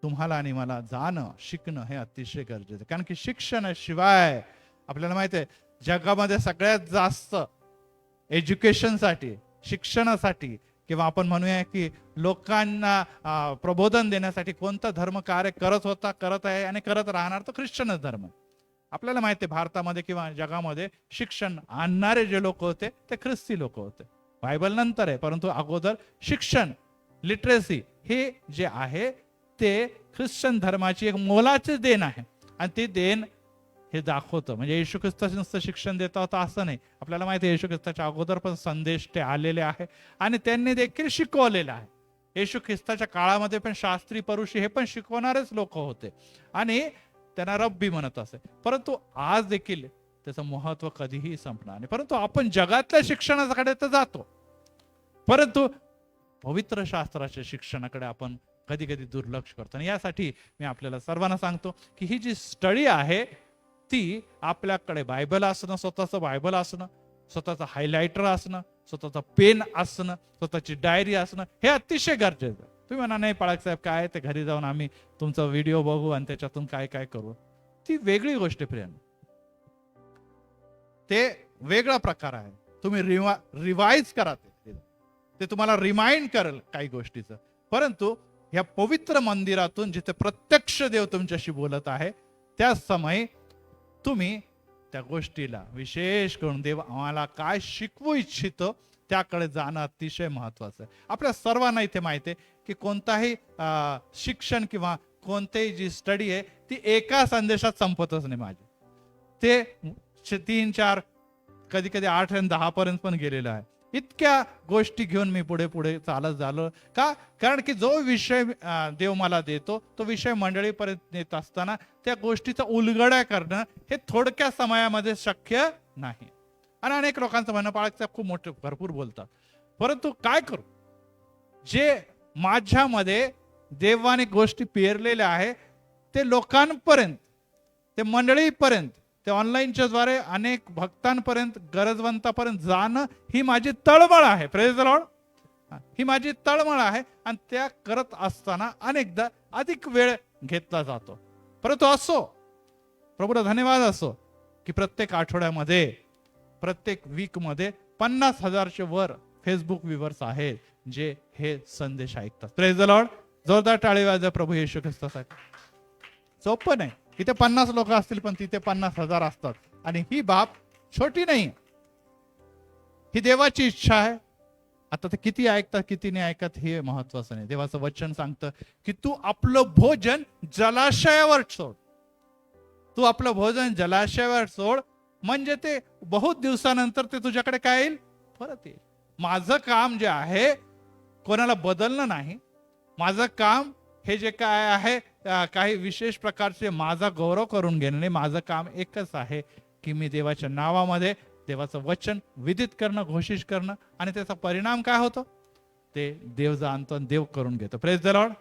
तुम्हाला आणि मला जाणं शिकणं हे अतिशय गरजेचं आहे. कारण की शिक्षणाशिवाय आपल्याला माहिती आहे जगामध्ये सगळ्यात जास्त एज्युकेशनसाठी शिक्षणासाठी किंवा आपण म्हणूया की लोकांना प्रबोधन देण्यासाठी कोणता धर्म कार्य करत होता करत आहे आणि करत राहणार तो ख्रिश्चनच धर्म. आपल्याला माहिती आहे भारतामध्ये किंवा जगामध्ये शिक्षण आणणारे जे लोक होते ते ख्रिस्ती लोक होते. बायबल नंतर आहे परंतु अगोदर शिक्षण लिटरेसी हे जे आहे ते ख्रिश्चन धर्माची एक मोलाची देण आहे. आणि ती देण हे दाखवतं. म्हणजे येशू ख्रिस्ताचं नुसतं शिक्षण देता होता असं नाही. आपल्याला माहिती आहे येशू ख्रिस्ताच्या अगोदर पण संदेश ते आलेले आहे आणि त्यांनी देखील शिकवलेला आहे. येशू ख्रिस्ताच्या काळामध्ये पण शास्त्री परुषी हे पण शिकवणारेच लोक होते आणि त्यांना रब्बी म्हणत असे. परंतु आज देखील त्याचं महत्व कधीही संपणार नाही. परंतु आपण जगातल्या शिक्षणाकडे तर जातो परंतु पवित्र शास्त्राच्या शिक्षणाकडे आपण कधी कधी दुर्लक्ष करतो. आणि यासाठी मी आपल्याला सर्वांना सांगतो की ही जी स्टडी आहे ती आपल्याकडे बायबल असणं, स्वतःचं बायबल असणं, स्वतःचं हायलायटर असणं, स्वतःचा पेन असणं, स्वतःची डायरी असणं हे अतिशय गरजेचं आहे. तुम्ही म्हणा नाही पाळक साहेब काय ते घरी जाऊन आम्ही तुमचा व्हिडिओ बघू आणि त्याच्यातून काय काय करू. ती वेगळी गोष्ट आहे फ्रेंड. ते वेगळा प्रकार आहे. तुम्ही रिवाइज करा ते तुम्हाला रिमाइंड करेल काही गोष्टीचं. परंतु या पवित्र मंदिरातून जिथे प्रत्यक्ष देव तुमच्याशी बोलत आहे त्या समय तुम्ही त्या गोष्टीला विशेष करून देव आम्हाला काय शिकवू इच्छितो त्याकडे जाणं अतिशय महत्वाचं आहे. आपल्या सर्वांना इथे माहिती आहे की कोणताही शिक्षण किंवा कोणतीही जी स्टडी आहे ती एका संदेशात संपतच नाही. माझे ते 3-4 कधी कधी 8 आणि 10 पर्यंत पण गेलेलं आहे. इतक्या गोष्टी घेऊन मी पुढे पुढे चालत झालो का कारण की जो विषय देव मला देतो तो विषय मंडळीपर्यंत नेत असताना त्या गोष्टीचा उलगडा करणं हे थोडक्या समयामध्ये शक्य नाही. आणि अनेक लोकांचं म्हणणं पाळक खूप मोठे भरपूर बोलतात परंतु काय करू जे माझ्यामध्ये देवाने गोष्टी पेरलेल्या आहे ते लोकांपर्यंत ते मंडळीपर्यंत ते ऑनलाईनच्या द्वारे अनेक भक्तांपर्यंत गरजवंतापर्यंत जाणं ही माझी तळमळ आहे. Praise the Lord. ही माझी तळमळ आहे आणि त्या करत असताना अनेकदा अधिक वेळ घेतला जातो. परंतु असो प्रभूला धन्यवाद असो की प्रत्येक आठवड्यामध्ये प्रत्येक वीक मध्ये 50,000च्या वर फेसबुक व्ह्यूअर्स आहेत जे हे संदेश ऐकतात. Praise the Lord. जोरदार टाळी वाजवा प्रभू येशू ख्रिस्तासाठी. सोपं नाही. इथे 50 लोक असतील पण तिथे 50,000 असतात आणि ही बाब छोटी नाही. ही देवाची इच्छा आहे. आता ते किती ऐकतात किती नाही ऐकत हे महत्वाचं नाही. देवाचं वचन सांगतं की तू आपलं भोजन जलाशयावर सोड. तू आपलं भोजन जलाशयावर सोड म्हणजे ते बहुत दिवसानंतर ते तुझ्याकडे काय येईल परत येईल. माझं काम जे आहे कोणाला बदलणं नाही. माझं काम हे जे काय आहे काही विशेष प्रकारचे माझा गौरव करून घेणं नाही. माझं काम एकच आहे की मी देवाच्या नावामध्ये देवाचं वचन विदित करणं घोषित करणं आणि त्याचा परिणाम काय होतो ते देव जाणतो आणि देव करून घेतो. Praise the Lord.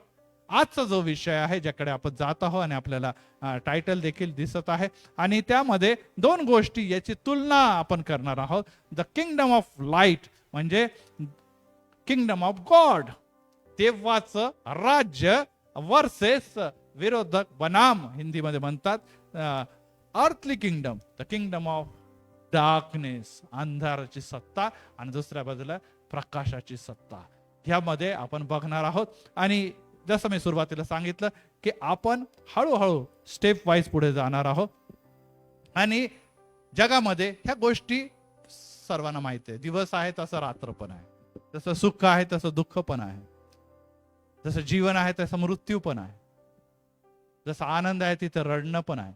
आजचा जो विषय आहे ज्याकडे आपण जात आहोत आणि आपल्याला टायटल देखील दिसत आहे आणि त्यामध्ये 2 गोष्टी याची तुलना आपण करणार आहोत. द किंगडम ऑफ लाईट म्हणजे किंगडम ऑफ गॉड देवाचं राज्य वर्सेस विरोधक बनाम हिंदीमध्ये म्हणतात earthly kingdom the kingdom of darkness अंधाराची सत्ता आणि दुसऱ्या बाजूला प्रकाशाची सत्ता. ह्यामध्ये आपण बघणार आहोत आणि जसं मी सुरुवातीला सांगितलं की आपण हळूहळू स्टेप वाईज पुढे जाणार आहोत. आणि जगामध्ये ह्या गोष्टी सर्वांना माहिती आहे. दिवस आहे तसं रात्र पण आहे. जसं सुख आहे तसं दुःख पण आहे. जसं जीवन आहे तसं मृत्यू पण आहे. जसं आनंद आहे तिथं रडणं पण आहे.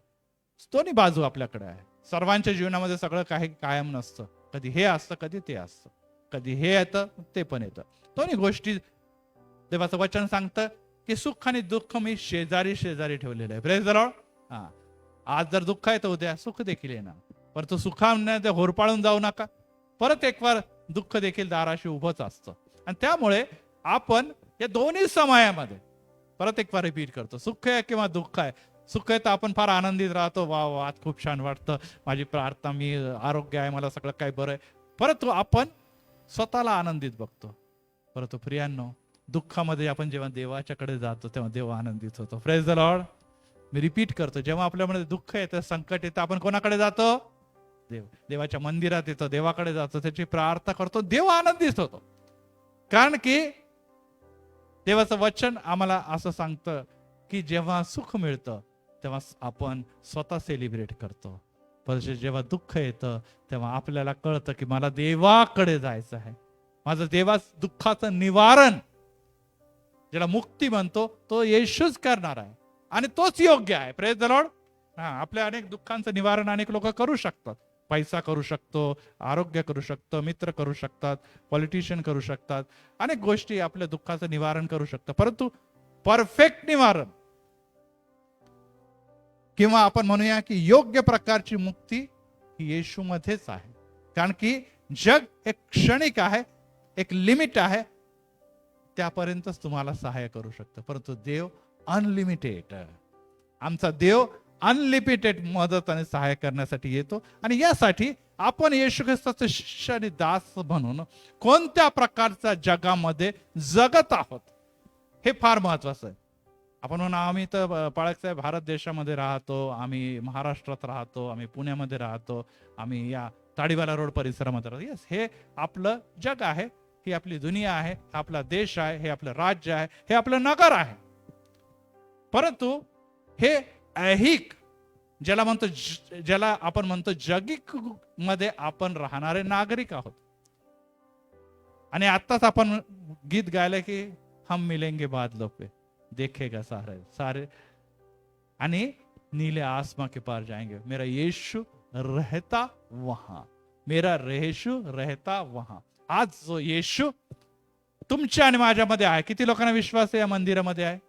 दोन्ही बाजू आपल्याकडे आहे. सर्वांच्या जीवनामध्ये सगळं काही कायम नसतं. कधी हे असतं कधी ते असतं. कधी हे येतं ते पण येतं. दोन्ही गोष्टी देवाचं वचन सांगतं की सुख आणि दुःख मी शेजारी शेजारी ठेवलेलं आहे. Praise the Lord. आज जर दुःख आहे तर उद्या सुख देखील येणार. परंतु सुखाने होरपाळून जाऊ नका. परत एक वार दुःख देखील दाराशी उभंच असतं. आणि त्यामुळे आपण या दोन्ही समयामध्ये परत एक वार रिपीट करतो सुख आहे किंवा दुःख आहे. सुख आहे तर आपण फार आनंदित राहतो. वा वा आज खूप छान वाटतं माझी प्रार्थना मी आरोग्य आहे मला सगळं काही बरं आहे. परंतु आपण स्वतःला आनंदित बघतो. परंतु प्रियांनो दुःखामध्ये आपण जेव्हा देवाच्याकडे जातो तेव्हा देव आनंदित होतो. Praise the Lord. Me repeat करतो, जेव्हा आपल्यामध्ये दुःख येतं, संकट येतं, आपण कोणाकडे जातो? देवाच्या मंदिरात येतो, देवाकडे जातो, त्याची प्रार्थना करतो, देव आनंदित होतो. कारण की देवाचं वचन आम्हाला असं सांगतं की जेव्हा सुख मिळतं तेव्हा आपण स्वतः सेलिब्रेट करतो, पण जेव्हा दुःख येतं तेव्हा आपल्याला कळतं की मला देवाकडे जायचं आहे. माझं देवा दुःखाचं निवारण, ज्याला मुक्ती म्हणतो, तो येशूच करणार आहे आणि तोच योग्य आहे. Praise the Lord. आपल्या अनेक दुःखांचं निवारण अनेक लोक करू शकतात. पैसा करू शकतो, आरोग्य करू शकतो, मित्र करू शकतात, पॉलिटिशियन करू शकतात, अनेक गोष्टी आपल्या दुःखाचं निवारण करू शकतात. परंतु परफेक्ट निवारण किंवा आपण म्हणूया की योग्य प्रकारची मुक्ती ही येशूमध्येच आहे. कारण की जग एक क्षणिक आहे, एक लिमिट आहे, त्यापर्यंतच तुम्हाला सहाय्य करू शकतं. परंतु देव अनलिमिटेड, आमचा देव अनलिमिटेड मदत आणि सहाय्य करण्यासाठी येतो. आणि यासाठी आपण येशू ख्रिस्ताचे शिष्य आणि दास म्हणून कोणत्या प्रकारच्या जगामध्ये जगत आहोत हे फार महत्वाचं आहे. आपण म्हणून आम्ही तर पाळक साहेब भारत देशामध्ये राहतो, आम्ही महाराष्ट्रात राहतो, आम्ही पुण्यामध्ये राहतो, आम्ही या ताडीवाला रोड परिसरामध्ये राहतो. येस, हे आपलं जग आहे, ही आपली दुनिया आहे, हा आपला देश आहे, हे आपलं राज्य आहे, हे आपलं नगर आहे. परंतु हे ऐहिक, ज्याला आपण म्हणतो जगिक मध्ये आपण राहणारे नागरिक आहोत. आणि आत्ताच आपण गीत गायलं की हम मिलेंगे बादलों पे, देखेगा सारे सारे, आणि नीले आसमां के पार जाएंगे, मेरा यीशु रहता वहां, मेरा यीशु रहता वहां. आज जो येशू तुमच्या आणि माझ्यामध्ये आहे, किती लोकांना विश्वास आहे या मंदिरामध्ये आहे?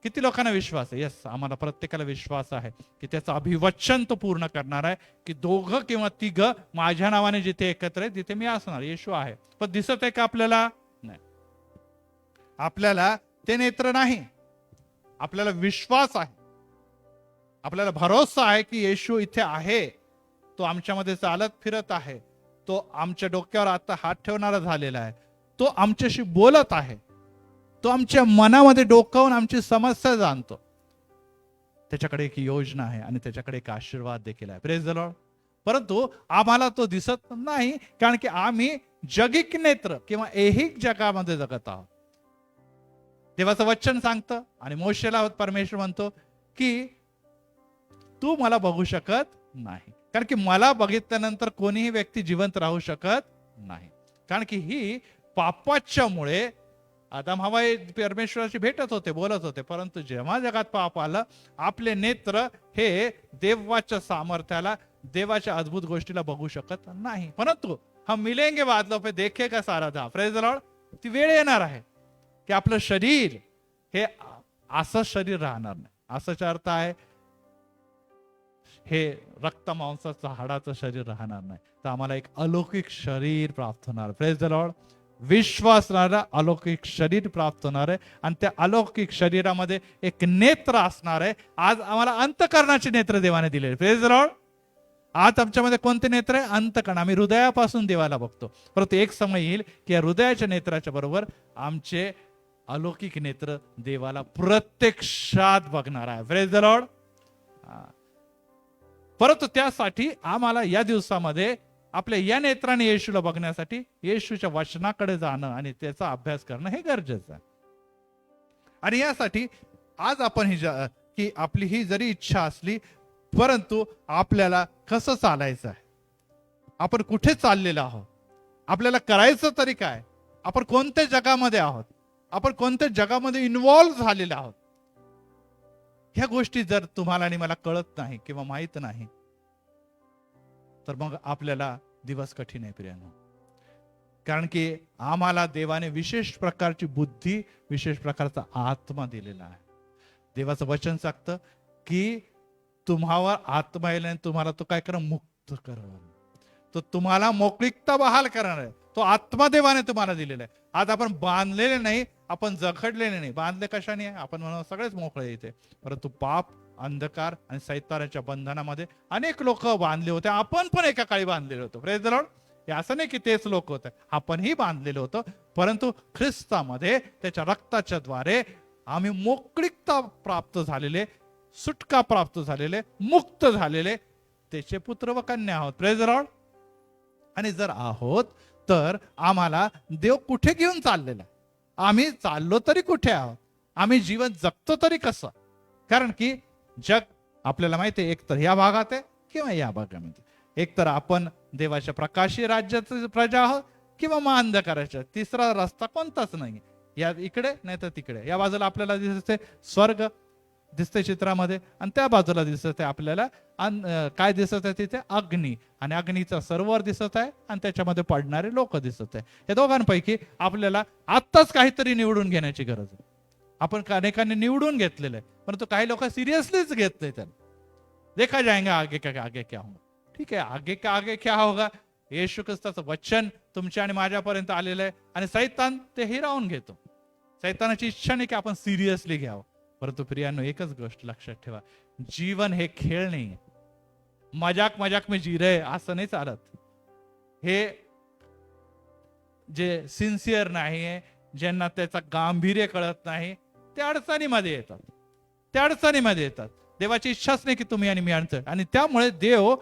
किती लोकांना विश्वास आहे? यस, आम्हाला प्रत्येकाला विश्वास आहे की त्याचं अभिवचन तो पूर्ण करणार आहे, की दोघं किंवा तिघं माझ्या नावाने जिथे एकत्र आहे तिथे मी असणार. येशू आहे, पण दिसत आहे का आपल्याला? नाही. आपल्याला ते नेत्र नाही, आपल्याला विश्वास आहे, आपल्याला भरोसा आहे की येशू इथे आहे, तो आमच्यामध्ये चालत फिरत आहे, तो आमच्या डोक्यावर आता हात ठेवणारा झालेला आहे, तो आमच्याशी बोलत आहे, तो आमच्या मनामध्ये डोकावून आमची समस्या जाणतो. त्याच्याकडे एक योजना आहे आणि त्याच्याकडे एक आशीर्वाद देखील आहे. Praise the Lord. परंतु आम्हाला तो दिसत नाही, कारण की आम्ही जगिक नेत्र किंवा ऐहिक जगामध्ये जगत आहोत. देवाचं वचन सांगतं आणि मोशेला परमेश्वर म्हणतो की तू मला बघू शकत नाही, कारण की मला बघितल्यानंतर कोणीही व्यक्ती जिवंत राहू शकत नाही. कारण की ही पापाच्या मुळे आदम हवा परमेश्वराशी भेटत होते, बोलत होते, परंतु जेव्हा जगात पाप आलं, आपले नेत्र हे देवाच्या सामर्थ्याला, देवाच्या अद्भुत गोष्टीला बघू शकत नाही. परंतु हम मिलेंगे बादलों पे, देखेगा सारा जहां. Praise the Lord. ती वेळ येणार आहे की आपलं शरीर हे असं शरीर राहणार नाही. असाचा अर्थ आहे हे रक्त मांसाचं हाडाचं शरीर राहणार नाही, तर आम्हाला एक अलौकिक शरीर प्राप्त होणार. Praise the Lord. विश्वासणारा अलौकिक शरीर प्राप्त होणार आहे आणि त्या अलौकिक शरीरामध्ये एक नेत्र असणार आहे. आज आम्हाला अंतकरणाचे नेत्र देवाने दिले. Praise the Lord. आज आमच्यामध्ये कोणते नेत्र आहे? अंतकरण. आम्ही हृदयापासून देवाला बघतो, परंतु एक समय येईल की या हृदयाच्या नेत्राच्या बरोबर आमचे अलौकिक नेत्र देवाला प्रत्यक्षात बघणार आहे. Praise the Lord. परंतु त्यासाठी आम्हाला या दिवसामध्ये आपल्या या नेत्राने येशूला बघण्यासाठी येशूच्या वचनाकडे जाणं आणि त्याचा अभ्यास करणं हे गरजेचं आहे. आणि यासाठी आज आपण की आपली ही जरी इच्छा असली, परंतु आपल्याला कसं चालायचं आहे, आपण कुठे चाललेलो आहोत, आपल्याला करायचं तरी काय, आपण कोणत्या जगामध्ये आहोत, आपण कोणत्या जगामध्ये इन्व्हॉल्व्ह झालेले आहोत, ह्या गोष्टी जर तुम्हाला आणि मला कळत नाही किंवा माहित नाही, तर मग आपल्याला दिवस कठीण आहे प्रियानो. कारण की आम्हाला देवाने विशेष प्रकारची बुद्धी, विशेष प्रकारचा आत्मा दिलेला आहे. देवाचं वचन सांगतं की तुम्हावर आत्मा येईल आणि तुम्हाला तो काय करा, मुक्त करेल, तो तुम्हाला मोकळीकता बहाल करणार आहे. तो आत्मा देवाने तुम्हाला दिलेला आहे. आज आपण बांधलेले नाही, आपण जखडलेले नाही. बांधले कशाने आहे? आपण म्हणून सगळेच मोकळे येते, परंतु पाप, अंधकार आणि सैतानाच्या बंधनामध्ये अनेक लोक बांधले होते. आपण पण एका काळी बांधलेले होतो. Praise the Lord. हे असं नाही की तेच लोक होते, आपणही बांधलेलं होतं, परंतु ख्रिस्तामध्ये त्याच्या रक्ताच्या द्वारे आम्ही मोकळीकता प्राप्त झालेले, सुटका प्राप्त झालेले, मुक्त झालेले त्याचे पुत्र व कन्या आहोत. Praise the Lord. आणि जर आहोत तर आम्हाला देव कुठे घेऊन चाललेला आहे? आम्ही चाललो तरी कुठे आहोत? आम्ही जीवन जगतो तरी कसं? कारण की जग आपल्याला माहिती आहे, एक तर या भागात आहे किंवा या भागामध्ये. एक तर आपण देवाच्या प्रकाशी राज्याचे प्रजा आहोत किंवा मग अंधकाराच्या. तिसरा रस्ता कोणताच नाही. या इकडे नाही तर तिकडे. या बाजूला आपल्याला दिसते स्वर्ग दिसते चित्रामध्ये, आणि त्या बाजूला दिसत आहे आपल्याला काय दिसत आहे तिथे? अग्नी. आणि अग्नीचा सरोवर दिसत आहे आणि त्याच्यामध्ये पडणारे लोक दिसत आहे. या दोघांपैकी आपल्याला आत्ताच काहीतरी निवडून घेण्याची गरज आहे. आपण अनेकांनी निवडून घेतलेलं आहे, परंतु काही लोक सिरियसलीच घेत नाही त्याला. देखा जाएगा आगे क्या आगे क्या होगा. ठीक आहे, आगे का आगे क्या होगा, येशू ख्रिस्ताचं वचन तुमच्या आणि माझ्यापर्यंत आलेलं आहे, आणि सैतान ते हिरावून घेतो. सैतानाची इच्छा नाही की आपण सिरियसली घ्यावं. परंतु प्रियांनो, एकच गोष्ट लक्षात ठेवा, जीवन हे खेळ नाही, मजाक मजाक में जी रहे असं नाही चालत. हे जे सिन्सिअर नाही, ज्यांना त्याचा गांभीर्य कळत नाही, ते अडचणीमध्ये येतात. त्या अडचणीमध्ये येतात. देवाची इच्छाच नाही की तुम्ही आणि मी अडचण. आणि त्यामुळे देव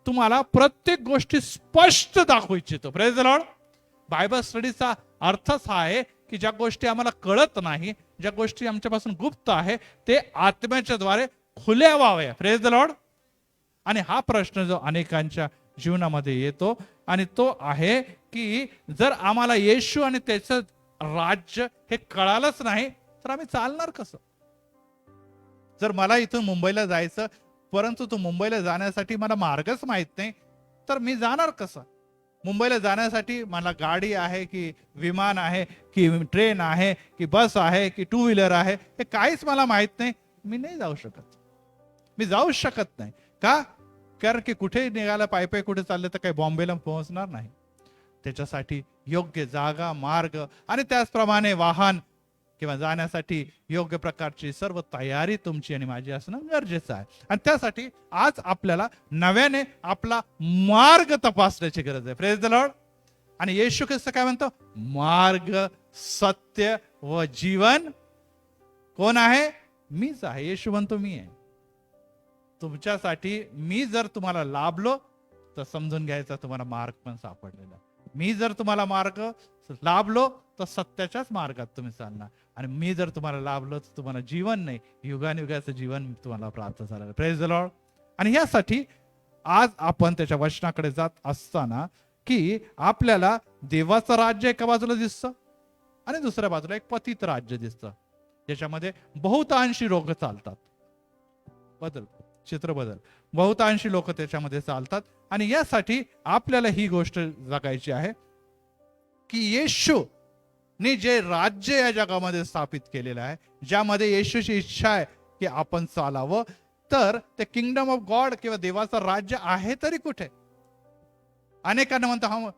तुम्हाला प्रत्येक गोष्टी स्पष्ट दाखवू इच्छितो. Praise the Lord. बायबल स्टडीचा अर्थच हा आहे की ज्या गोष्टी आम्हाला कळत नाही, ज्या गोष्टी आमच्यापासून गुप्त आहे, ते आत्म्याच्या द्वारे खुल्या व्हाव्या. Praise the Lord. आणि हा प्रश्न जो अनेकांच्या जीवनामध्ये येतो, आणि तो आहे की जर आम्हाला येशू आणि त्याचं राज्य हे कळालंच नाही तर आम्ही चालणार कसं? जर मला इथून मुंबईला जायचं, परंतु तो मुंबईला जाण्यासाठी मला मार्गच माहित नाही, तर मी जाणार कसं? मुंबईला जाण्यासाठी मला गाडी आहे की विमान आहे की ट्रेन आहे की बस आहे की टू व्हीलर आहे, हे काहीच मला माहित नाही. मी नाही जाऊ शकत. मी जाऊ शकत नाही. का? कारण की कुठे निघाला पायी कुठे चालले तर काही बॉम्बेला पोहोचणार नाही. त्याच्यासाठी योग्य जागा, मार्ग आणि त्याचप्रमाणे वाहन किंवा जाण्यासाठी योग्य प्रकारची सर्व तयारी तुमची आणि माझी असणं गरजेचं आहे. आणि त्यासाठी आज आपल्याला नव्याने आपला मार्ग तपासण्याची गरज आहे. Praise the Lord. आणि येशू ख्रिस्त काय म्हणतो? मार्ग, सत्य व जीवन कोण आहे? मीच आहे. येशू म्हणतो मी आहे. तुमच्यासाठी मी जर तुम्हाला लाभलो तर समजून घ्यायचा तुम्हाला मार्ग पण सापडलेला. मी जर तुम्हाला मार्ग लाभलो तर सत्याच्याच मार्गात तुम्ही चालणार, आणि मी जर तुम्हाला लाभलो तर तुम्हाला जीवन नाही, युगानुयुगाचं जीवन तुम्हाला प्राप्त झालं. Praise the Lord. आणि यासाठी आज आपण त्याच्या वचनाकडे जात असताना की आपल्याला देवाचं राज्य एका बाजूला दिसतं आणि दुसऱ्या बाजूला एक पतित राज्य दिसतं, ज्याच्यामध्ये बहुतांशी लोक चालतात. चित्र बदल. बहुतांशी लोक त्याच्यामध्ये चालतात. आणि यासाठी आपल्याला ही गोष्ट जगायची आहे की येशू ने जे राज्य या जगामध्ये स्थापित केलेलं आहे, ज्यामध्ये येशूची इच्छा आहे की आपण चालावं, तर ते किंगडम ऑफ गॉड किंवा देवाचं राज्य आहे तरी कुठे? अनेकांना म्हणतो हम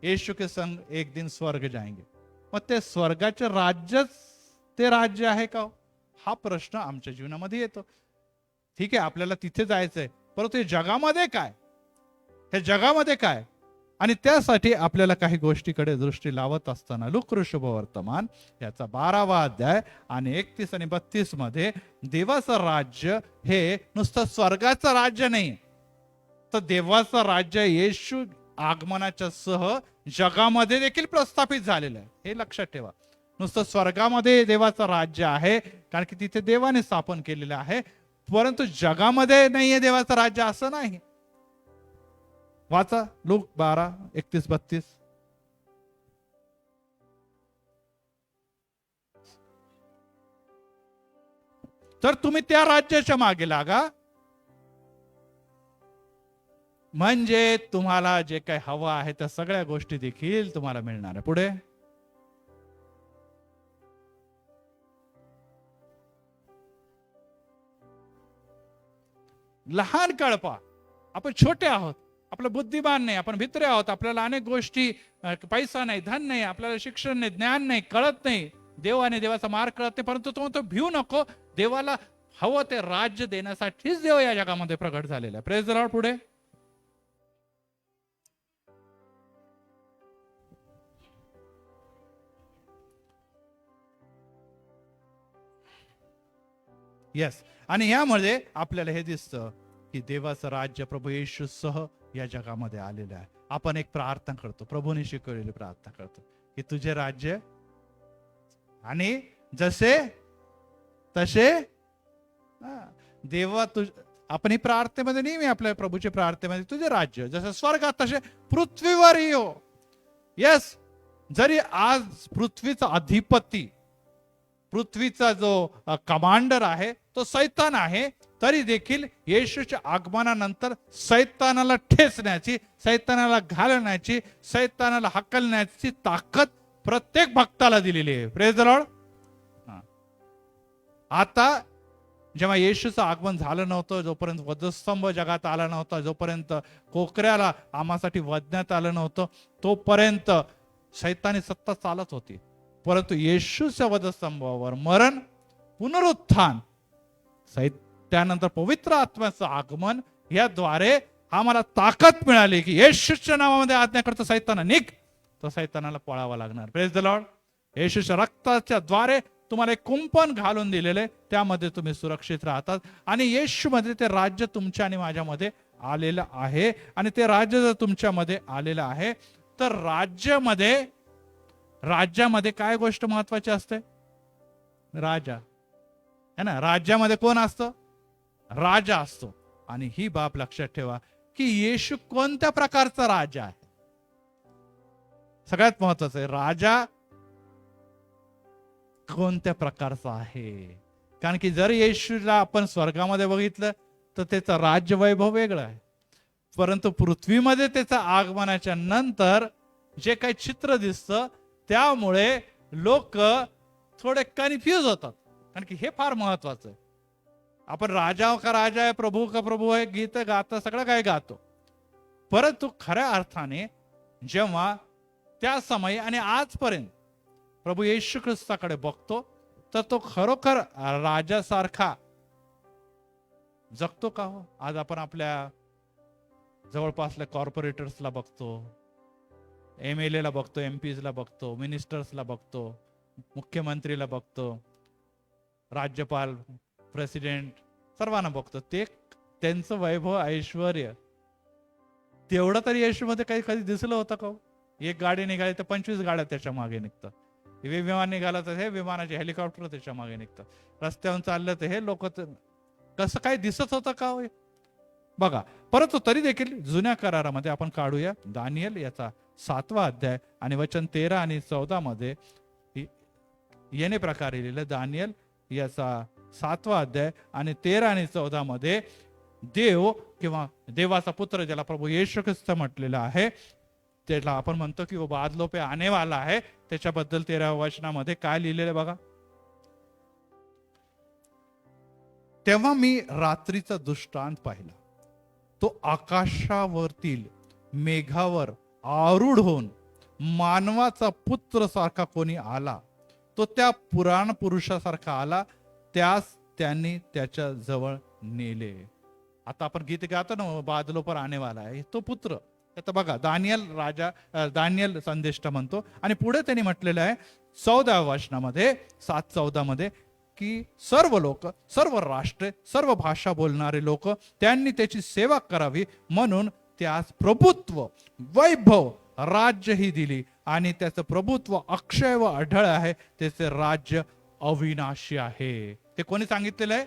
येशू के संग एक दिन स्वर्ग जाएंगे. मग ते स्वर्गाचे राज्यच ते राज्य आहे का? हा प्रश्न आमच्या जीवनामध्ये येतो. ठीक आहे, आपल्याला तिथे जायचंय, परंतु हे जगामध्ये काय? हे जगामध्ये काय? आणि त्यासाठी आपल्याला काही गोष्टीकडे दृष्टी लावत असताना लूका शुभवर्तमान याचा 12वा अध्याय आणि 31 आणि 32 मध्ये देवाचं राज्य हे नुसतं स्वर्गाचं राज्य नाही, तर देवाचं राज्य येशू आगमनाच्या सह जगामध्ये देखील प्रस्थापित झालेलं आहे. हे लक्षात ठेवा. नुसतं स्वर्गामध्ये देवाचं राज्य आहे कारण की तिथे देवाने स्थापन केलेलं आहे, परंतु जगामध्ये नाहीये देवाचं राज्य असं नाही. वाचा लूक 12:31-32. तर तुम्ही त्या राज्याच्या मागे लागा, म्हणजे तुम्हाला जे काही हवं आहे त्या सगळ्या गोष्टी देखील तुम्हाला मिळणार आहे. पुढे लहान कळपा. आपण छोटे आहोत, आपलं बुद्धिमान नाही, आपण भित्रे आहोत, आपल्याला अनेक गोष्टी, पैसा नाही, धन नाही, आपल्याला शिक्षण नाही, ज्ञान नाही, कळत नाही, देव आणि देवाचा मार्ग कळत नाही, परंतु तो भिवू नको. देवाला हवं ते राज्य देण्यासाठीच देव या जगामध्ये प्रगट झालेला आहे. Praise the Lord. पुढे येस. आणि यामध्ये आपल्याला हे दिसतं की देवाचं राज्य प्रभू येशू सह या जगामध्ये आलेलं आहे. आपण एक प्रार्थना करतो, प्रभूने शिकवलेली प्रार्थना करतो की तुझे राज्य आणि जसे तसे देवा आपण ही प्रार्थनेमध्ये नेहमी आपल्या प्रभूच्या प्रार्थनेमध्ये तुझे राज्य जसं स्वर्गात तसे पृथ्वीवरही हो. येस. जरी आज पृथ्वीचा अधिपती, पृथ्वीचा जो कमांडर आहे तो सैतान आहे, तरी देखील येशूच्या आगमनानंतर सैतानाला ठेचण्याची, सैतानाला घालण्याची, सैतानाला हकलण्याची ताकद प्रत्येक भक्ताला दिलेली आहे. Praise the Lord. आता जेव्हा येशूचं आगमन झालं नव्हतं, जोपर्यंत वधस्तंभ जगात आला नव्हता, जोपर्यंत कोकऱ्याला आम्हासाठी वधण्यात आलं नव्हतं, तोपर्यंत शैतानी सत्ता चालत होती. परंतु येशूच्या वधस्तंभावर मरण, पुनरुत्थान, त्यानंतर पवित्र आत्म्याचं आगमन याद्वारे आम्हाला ताकद मिळाली की येशूच्या नावामध्ये आज्ञा करतो सैताना निघ, तो सैतानाला पळावा लागणार. Praise the Lord. येशूच्या रक्ताच्या द्वारे तुम्हाला एक कुंपण घालून दिलेले, त्यामध्ये तुम्ही सुरक्षित राहतात. आणि येशूमध्ये ते राज्य तुमच्या आणि माझ्यामध्ये आलेलं आहे. आणि ते राज्य जर तुमच्यामध्ये आलेलं आहे तर राज्यामध्ये काय गोष्ट महत्वाची असते? राजा है ना. राज्यामध्ये कोण असतं? राजा असतो. आणि ही बाब लक्षात ठेवा की येशू कोणत्या प्रकारचा राजा आहे. सगळ्यात महत्वाचं आहे राजा कोणत्या प्रकारचा आहे. कारण की जर येशूला आपण स्वर्गामध्ये बघितलं तर त्याचं राज्य वैभव वेगळं आहे, परंतु पृथ्वीमध्ये त्याच्या आगमनाच्या नंतर जे काही चित्र दिसतं त्यामुळे लोक थोडे कन्फ्यूज होतात. कारण की हे फार महत्वाचं आहे. आपण राजा का राजा आहे, प्रभू का प्रभू आहे, गीत गातं, सगळं काही गातो, परंतु खऱ्या अर्थाने जेव्हा त्या समयी आणि आजपर्यंत प्रभू येशू ख्रिस्ताकडे बघतो तर तो खरोखर राजासारखा जगतो का हो? आज आपण आपल्या जवळपासल्या कॉर्पोरेटर्सला बघतो, MLA ला बघतो, MPs ला बघतो, मिनिस्टर्सला बघतो, मुख्यमंत्रीला बघतो, राज्यपाल, प्रेसिडेंट, सर्वांना बघतो. ते त्यांचं वैभव, ऐश्वर तेवढं तरी येशूमध्ये काही कधी दिसलं होतं का? एक गाडी निघाली तर 25 गाड्या त्याच्या मागे निघतात. हे विमान निघालं तर हे विमानाचे हेलिकॉप्टर त्याच्या मागे निघतात. रस्त्यावरून चाललं तर हे लोक, कसं काय दिसत होतं का? बघा. परंतु तरी देखील जुन्या करारामध्ये आपण काढूया दानियल याचा 7वा अध्याय आणि वचन 13 आणि 14 मध्ये येणे प्रकारे लिहिलं. दानियल याचा 7वा अध्याय आणि 13 आणि 14 मध्ये देव किंवा देवाचा पुत्र ज्याला प्रभू येशू ख्रिस्त म्हटलेला आहे, त्याला आपण म्हणतो की वो बादलों पे आने वाला आहे, त्याच्याबद्दल 13व्या वचनामध्ये काय लिहिलेलं बघा. तेव्हा मी रात्रीचा दृष्टांत पाहिला. तो आकाशावरतील मेघावर आरूढ होऊन मानवाचा पुत्र सारखा कोणी आला, तो त्या पुराण पुरुषासारखा आला, त्यास त्यांनी त्याच्या जवळ नेले. आता आपण गीत गातो ना, बादलों पर आने वाला आहे, तो पुत्र. आता बघा दानियल संदेष्टा म्हणतो आणि पुढे त्यांनी म्हटलेलं आहे 14व्या वचनामध्ये 7:14 मध्ये की सर्व लोक, सर्व राष्ट्रे, सर्व भाषा बोलणारे लोक त्यांनी त्याची सेवा करावी म्हणून त्यास प्रभुत्व, वैभव, राज्य ही दिली. आणि त्याचं प्रभुत्व अक्षय व अढळ आहे, त्याचे राज्य अविनाशी आहे. ते कोणी सांगितलेलं आहे?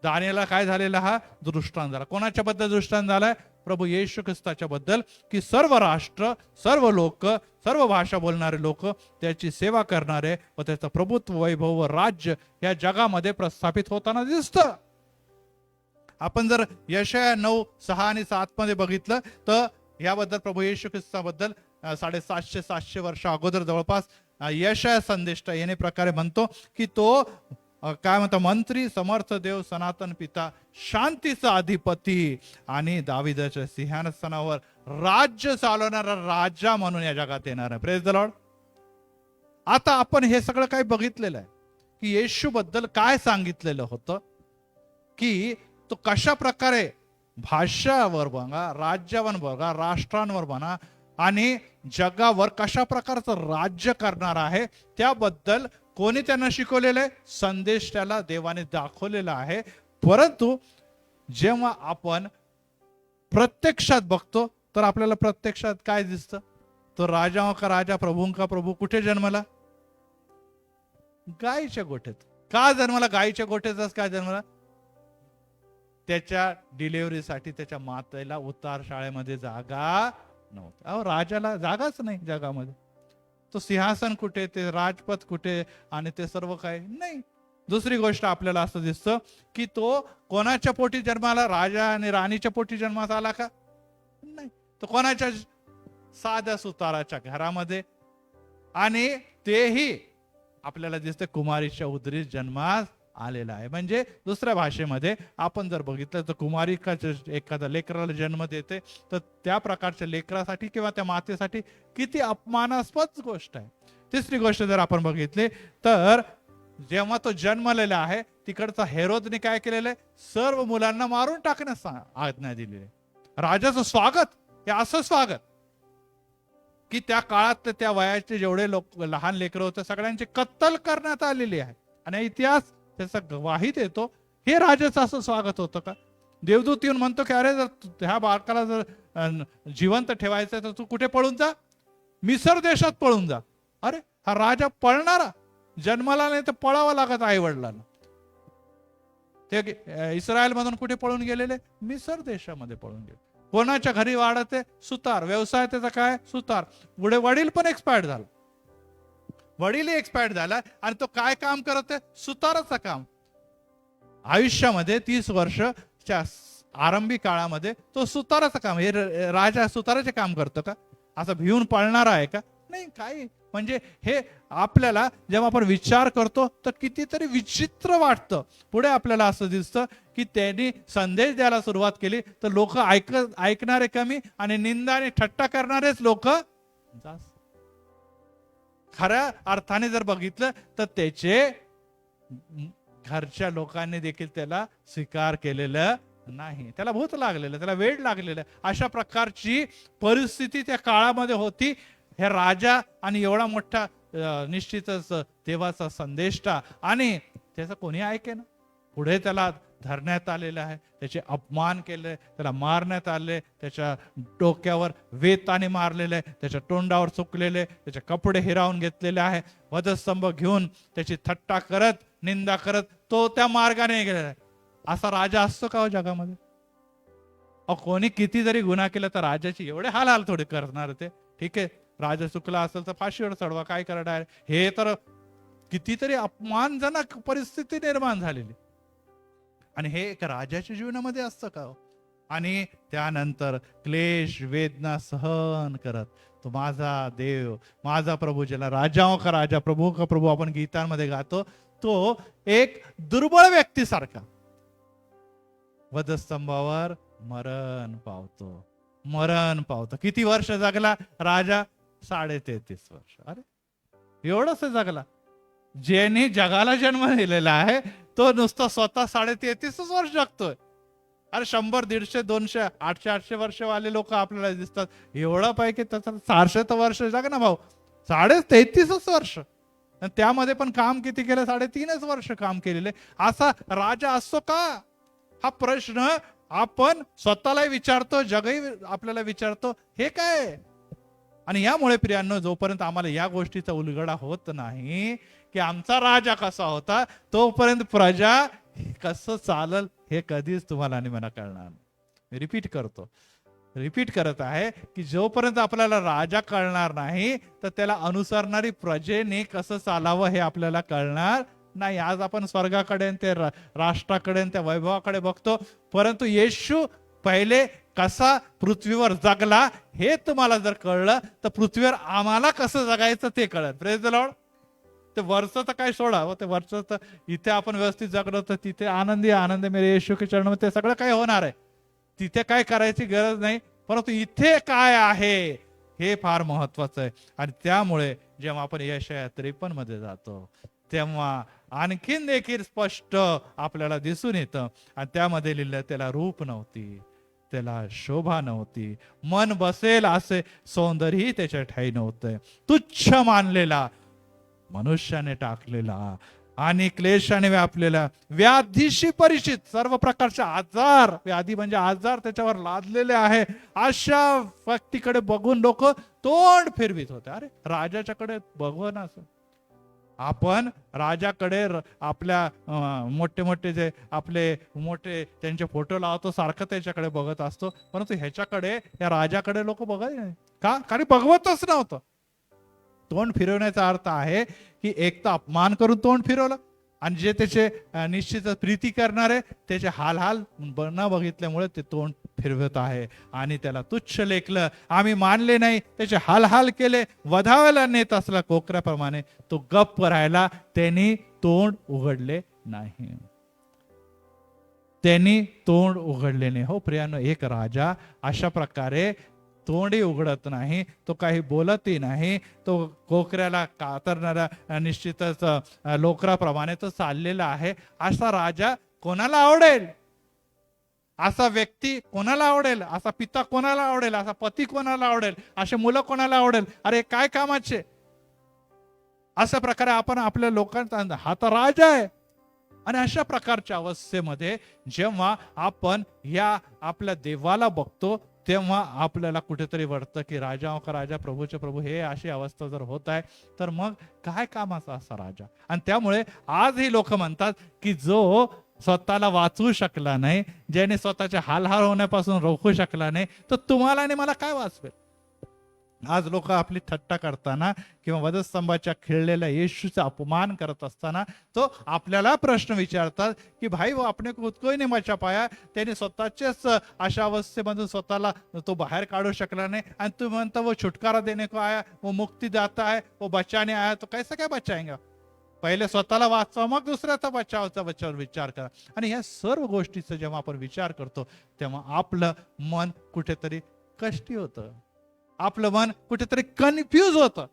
दानियेला काय झालेला हा दृष्टांत झाला. कोणाच्या बद्दल दृष्टांत झालाय? प्रभू येशू ख्रिस्ताच्या बद्दल की सर्व राष्ट्र, सर्व लोक, सर्व भाषा बोलणारे लोक त्याची सेवा करणारे व त्याचं प्रभुत्व, वैभव व राज्य या जगामध्ये प्रस्थापित होताना दिसतं. आपण जर यशाया 9:6 आणि 7 मध्ये बघितलं तर याबद्दल प्रभू येशू ख्रिस्ताबद्दल 750 वर्ष अगोदर जवळपास यशाया संदेष्टा येणे प्रकारे म्हणतो की तो काय म्हणतो, मंत्री, समर्थ देव, सनातन पिता, शांतीचा अधिपती आणि दाविदाच्या सिंहासनावर राज्य चालवणारा राजा म्हणून या जगात येणार आहे. Praise the Lord. आता आपण हे सगळं काही बघितलेलं आहे की येशू बद्दल काय सांगितलेलं होतं की तो कशा प्रकारे भाषावर बघा, राज्यावर बघा, राष्ट्रांवर बघा आणि जगावर कशा प्रकारचं राज्य करणार आहे त्याबद्दल कोणी त्यांना शिकवलेलं आहे? संदेश त्याला देवाने दाखवलेला आहे. परंतु जेव्हा आपण प्रत्यक्षात बघतो तर आपल्याला प्रत्यक्षात काय दिसतं? तो राजाओं का राजा, प्रभूं का प्रभू कुठे जन्मला? गायीच्या गोठ्यात. का जन्मला? गायीच्या गोठ्यातच का जन्मला? त्याच्या डिलिव्हरीसाठी त्याच्या मातेला उतार शाळेमध्ये जागा नव्हती. अहो, राजाला जागाच नाही जगामध्ये. तो सिंहासन कुठे, ते राजपथ कुठे, आणि ते सर्व काय नाही. दुसरी गोष्ट आपल्याला असं दिसतं की तो कोणाच्या पोटी जन्माला? राजा आणि राणीच्या पोटी जन्मात आला का? नाही. तो कोणाच्या? साध्या सुताराच्या घरामध्ये, आणि तेही आपल्याला दिसतं कुमारीच्या उदरीत जन्मास आलेला आहे. म्हणजे दुसऱ्या भाषेमध्ये आपण जर बघितलं तर कुमारिका एखाद्या लेकराला जन्म देते तर त्या प्रकारच्या लेकरासाठी किंवा त्या मातेसाठी किती अपमानास्पद गोष्ट आहे. तिसरी गोष्ट जर आपण बघितली तर जेव्हा तो जन्मलेला आहे तिकडचा हेरोदने काय केलेलं आहे? सर्व मुलांना मारून टाकण्यास आज्ञा दिलेली आहे. राजाचं स्वागत हे असं स्वागत की त्या काळात त्या वयाचे जेवढे लोक लहान लेकरं होते सगळ्यांची कत्तल करण्यात आलेली आहे. आणि इतिहास त्याचा गवाही देतो. हे राजाचं असं स्वागत होतं का? देवदूत येऊन म्हणतो की अरे, जर ह्या बाळकाला जर जिवंत ठेवायचं तर तू कुठे पळून जा? मिसर देशात पळून जा. अरे, हा राजा पळणारा, जन्माला नाही तर पळावं लागत आई वडिलांना. ते इस्रायल मधून कुठे पळून गेलेले? मिसर देशामध्ये पळून गेले. कोणाच्या घरी वाढते? सुतार. व्यवसाय त्याचा काय? सुतार. पुढे वडील पण एक्सपायर्ड झाला. वडीलही एक्सपायर्ड झाला आणि तो काय काम करत आहे? सुताराचं काम. आयुष्यामध्ये 30 वर्षच्या आरंभी काळामध्ये तो सुताराचं काम. हे राजा सुताराचे काम करतो का? असं भिवून पळणारा आहे का? नाही. काही म्हणजे हे आपल्याला जेव्हा आपण विचार करतो तर कितीतरी विचित्र वाटतं. पुढे आपल्याला असं दिसतं की त्यांनी संदेश द्यायला सुरुवात केली तर लोक ऐकणारे कमी आणि निंदा आणि ठट्टा करणारेच लोक जास्त. खऱ्या अर्थाने जर बघितलं तर त्याचे घरच्या लोकांनी देखील त्याला स्वीकार केलेलं नाही. त्याला भूत लागलेलं, त्याला वेड लागलेलं. अशा प्रकारची परिस्थिती त्या काळामध्ये होती. हे राजा आणि एवढा मोठा निश्चितच देवाचा संदेष्टा, आणि त्याचं कोणी ऐके ना. पुढे त्याला धरण्यात आलेलं आहे, त्याचे अपमान केले, त्याला मारण्यात आले, त्याच्या डोक्यावर वेताने मारलेले, त्याच्या तोंडावर चुकलेले, त्याचे कपडे हिरावून घेतलेले आहे. वधस्तंभ घेऊन त्याची थट्टा करत, निंदा करत तो त्या मार्गाने गेलेला आहे. असा राजा असतो का हो जगामध्ये? कोणी किती जरी गुन्हा केला तर राजाची एवढे हाल थोडे करणार ते. ठीक आहे, राजा चुकला असेल तर फाशीवर चढवा, काय करणार. हे तर कितीतरी अपमानजनक परिस्थिती निर्माण झालेली. आणि हे एक राजाच्या जीवनामध्ये असतं का? आणि त्यानंतर क्लेश वेदना सहन करत तो माझा देव, माझा प्रभू, ज्याला राजाओं का राजा, प्रभू का प्रभू आपण गीतांमध्ये गातो, तो एक दुर्बळ व्यक्तीसारखा वधस्तंभावर मरण पावतो. मरण पावतो. किती वर्ष जगला राजा? 33.5 वर्ष. अरे, एवढंच जगला. ज्याने जगाला जन्म दिलेला आहे तो नुसता स्वतः 33.5 वर्ष जगतोय. अरे 100, 150, 200, 800 वर्ष वाले लोक आपल्याला दिसतात. एवढा पैकी त्याचं 400 वर्ष जग ना भाऊ. 33.5 वर्ष. त्यामध्ये पण काम किती केलं? 3.5 वर्ष काम केलेले. असा राजा असतो का? हा प्रश्न आपण स्वतःलाही विचारतो, जगही आपल्याला विचारतो. हे काय? आणि यामुळे प्रियांनो, जोपर्यंत आम्हाला या गोष्टीचा उलगडा होत नाही की आमचा राजा कसा होता, तोपर्यंत प्रजा कसं चालल हे कधीच तुम्हाला आणि मला कळणार नाही. मी रिपीट करत आहे की जोपर्यंत आपल्याला राजा कळणार नाही तर त्याला अनुसरणारी प्रजेने कसं चालावं हे आपल्याला कळणार नाही. आज आपण स्वर्गाकडे, ते राष्ट्राकडे, त्या वैभवाकडे बघतो, परंतु येशू पहिले कसा पृथ्वीवर जगला हे तुम्हाला जर कळलं तर पृथ्वीवर आम्हाला कसं जगायचं ते कळत. Praise the Lord. ते वरचं तर काय सोडा, ते वरचं तर इथे आपण व्यवस्थित जगलो तर तिथे आनंदी मेरे येशू के चरण मध्ये सगळं काही होणार आहे. तिथे काय करायची गरज नाही, परंतु इथे काय आहे हे फार महत्वाचं आहे. आणि त्यामुळे जेव्हा आपण यशाया 53 मध्ये जातो तेव्हा आणखीन देखील स्पष्ट आपल्याला दिसून येतं. आणि त्यामध्ये लिहिलं, त्याला रूप नव्हती, त्याला शोभा नव्हती, मन बसेल असे सौंदर्यही त्याच्या ठाई नव्हते, तुच्छ मानलेला, मनुष्याने टाकलेला आणि क्लेशाने व्यापलेला, व्याधीशी परिचित, सर्व प्रकारचे आजार, व्याधी म्हणजे आजार त्याच्यावर लादलेले आहे, अशा व्यक्तीकडे बघून लोक तोंड फिरवित होते. अरे राजाच्याकडे बघू ना, असं आपण राजाकडे आपल्या मोठे मोठे जे आपले मोठे त्यांचे फोटो लावतो, सारखं त्याच्याकडे बघत असतो, परंतु ह्याच्याकडे, या राजाकडे लोक बघत नाही का? कारण बघवतच नव्हतं. तोंड फिरवण्याचा अर्थ आहे की एक तर अपमान करून तोंड फिरवलं, आणि जे त्याचे निश्चितच प्रीती करणारे त्याचे हाल न बघितल्यामुळे ते तोंड फिरवत आहे आणि त्याला तुच्छ लेखलं. आम्ही मानले नाही, त्याचे हाल केले, वधावायला नेत असला कोकऱ्याप्रमाणे तो गप्प राहिला, त्यांनी तोंड उघडले नाही. त्यांनी तोंड उघडले नाही. हो प्रियानो, एक राजा अशा प्रकारे तोंडही उघडत नाही, तो काही बोलतही नाही, तो कोकऱ्याला कातरणाऱ्या निश्चितच लोकराप्रमाणे तो चाललेला आहे. असा राजा कोणाला आवडेल? असा व्यक्ती कोणाला आवडेल? असा पिता कोणाला आवडेल? असा पती कोणाला आवडेल? असे मुलं कोणाला आवडेल? अरे काय कामाचे? अशा प्रकारे आपण आपल्या लोकांचा, हा तर राजा आहे. आणि अशा प्रकारच्या अवस्थेमध्ये जेव्हा आपण या आपल्या देवाला बघतो, तेव्हा आपल्याला कुठेतरी वाटतं की राजा का राजा, प्रभूचे प्रभू, हे अशी अवस्था जर होत आहे तर मग काय कामाचा असा राजा? आणि त्यामुळे आजही लोक म्हणतात की जो स्वतःला वाचवू शकला नाही, ज्याने स्वतःचे हाल होण्यापासून रोखू शकला नाही, तर तुम्हाला आणि मला काय वाचवेल? आज लोक आपली थट्टा करताना किंवा वधस्तंभाच्या खिळलेल्या येशूचा अपमान करत असताना तो आपल्याला प्रश्न विचारतात की भाई वो आपने खुद को ही नहीं बचा पाया, त्याने स्वतःच्याच अशा अवस्थेमधून स्वतःला तो बाहेर काढू शकला नाही, आणि तू म्हणता वो छुटकारा देने को आया, वो मुक्ती दाता है, वो बचाने आया, तो कैसे काय बचाएंगे? पहिले स्वतःला वाचवा, मग दुसऱ्याचा बचावाचा विचार करा. आणि या सर्व गोष्टीचा जेव्हा आपण विचार करतो तेव्हा आपलं मन कुठेतरी कष्टी होतं, आपलं मन कुठेतरी कन्फ्यूज होतं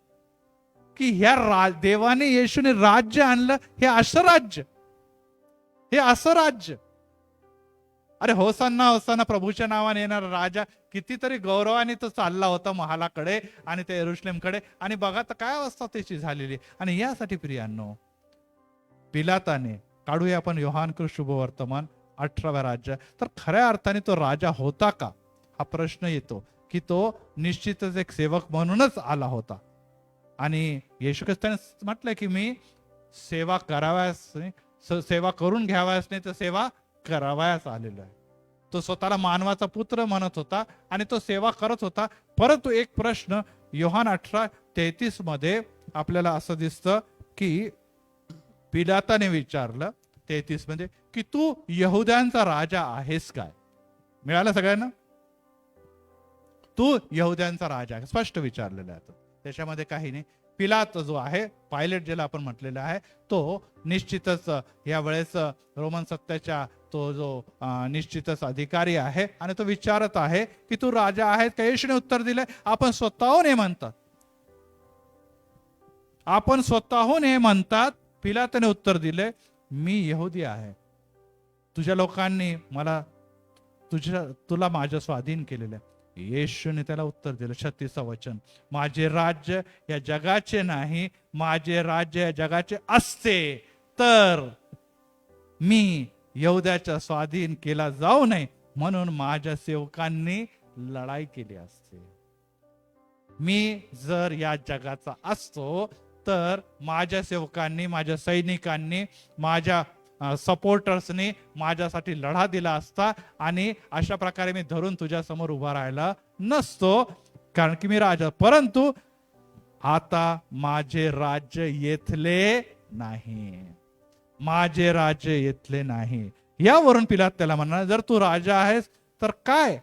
की ह्या देवाने, येशूने राज्य आणलं, हे असं राज्य, हे असं राज्य. अरे होसांना होसांना, प्रभूच्या नावाने येणारा राजा कितीतरी गौरवाने तो चालला होता महालाकडे आणि ते यरुशलेमकडे, आणि बघा तर काय अवस्था त्याची झालेली. आणि यासाठी प्रियांनो, पिलाताने, काढूया आपण योहान कृष्ण शुभवर्तमान 18व्या राज्य, तर खऱ्या अर्थाने तो राजा होता का, हा प्रश्न येतो की तो निश्चितच एक सेवक म्हणूनच आला होता. आणि येशू ख्रिस्ताने म्हटलं की मी सेवा कराव्यास, सेवा करून घ्याव्यास नाही तर सेवा करावयास आलेलो आहे. तो स्वतःला मानवाचा पुत्र म्हणत होता आणि तो सेवा करत होता. परंतु एक प्रश्न योहान 18:33 मध्ये आपल्याला असं दिसतं की पिलाताने विचारलं 33 मध्ये की तू यहुद्यांचा राजा आहेस काय? मिळालं सगळ्यांना? तू यहुद्यांचा राजा आहे, स्पष्ट विचारलेलं आहे. त्याच्यामध्ये काही नाही. पिलात जो आहे, पायलट ज्याला आपण म्हटलेला आहे, तो निश्चितच या वेळेस रोमन सत्तेच्या तो जो निश्चितच अधिकारी आहे आणि तो विचारत आहे की तू राजा आहेस का? येशूने उत्तर दिले, आपण स्वतःहून हे म्हणतात, आपण स्वतःहून हे म्हणतात. पिलाताने उत्तर दिले, मी यहुदी आहे, तुझ्या लोकांनी मला तुला माझ्या स्वाधीन केलेलं आहे. येशूने त्याला उत्तर दिलं, 36 वचन, माझे राज्य या जगाचे नाही, माझे राज्य या जगाचे असते तर मी यहुद्याच्या स्वाधीन केला जाऊ नये म्हणून माझ्या सेवकांनी लढाई केली असते. मी जर या जगाचा असतो तर माझ्या सेवकांनी, माझ्या सैनिकांनी, माझ्या सपोर्टर्सनी माझ्यासाठी लढा दिला असता आणि अशा प्रकारे मी धरून तुझ्या समोर उभा राहिला नसतो, कारण की मी राजा. परंतु आता माझे राज्य येथले नाही, माझे राज्य येथले नाही. यावरून पिलात त्याला म्हणणार, जर तू राजा आहेस तर काय?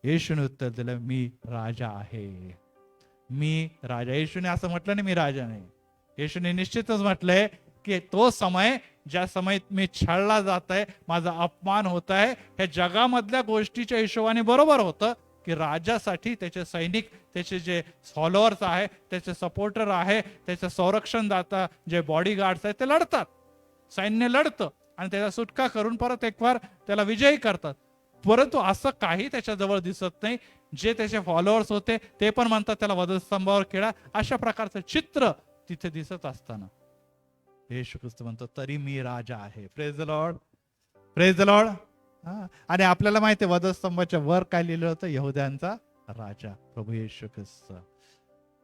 येशूने उत्तर दिलं, मी राजा आहे, मी राजा. येशूने असं म्हटलं नाही मी राजा नाही. येशूने निश्चितच म्हटलंय की तो समय, ज्या समय मी छळला जात आहे, माझा अपमान होत आहे, ह्या जगामधल्या गोष्टीच्या हिशोबाने बरोबर होतं की राजासाठी त्याचे सैनिक, त्याचे जे फॉलोअर्स आहे, त्याचे सपोर्टर आहे, त्याचे संरक्षण दाता जे बॉडीगार्ड्स आहेत ते लढतात, सैन्य लढतं आणि त्याचा सुटका करून परत एक वार त्याला विजयी करतात. परंतु असं काही त्याच्याजवळ दिसत नाही. जे त्याचे फॉलोअर्स होते ते पण म्हणतात त्याला वधस्तंभावर खेळा. अशा प्रकारचं चित्र तिथे दिसत असताना येशू ख्रिस्त म्हणतो तरी मी राजा आहे. Praise the Lord, praise the Lord. आणि आपल्याला माहिती आहे वधस्तंभाच्या वर काय लिहिलं होतं, यहुद्यांचा राजा प्रभू येशू ख्रिस्त.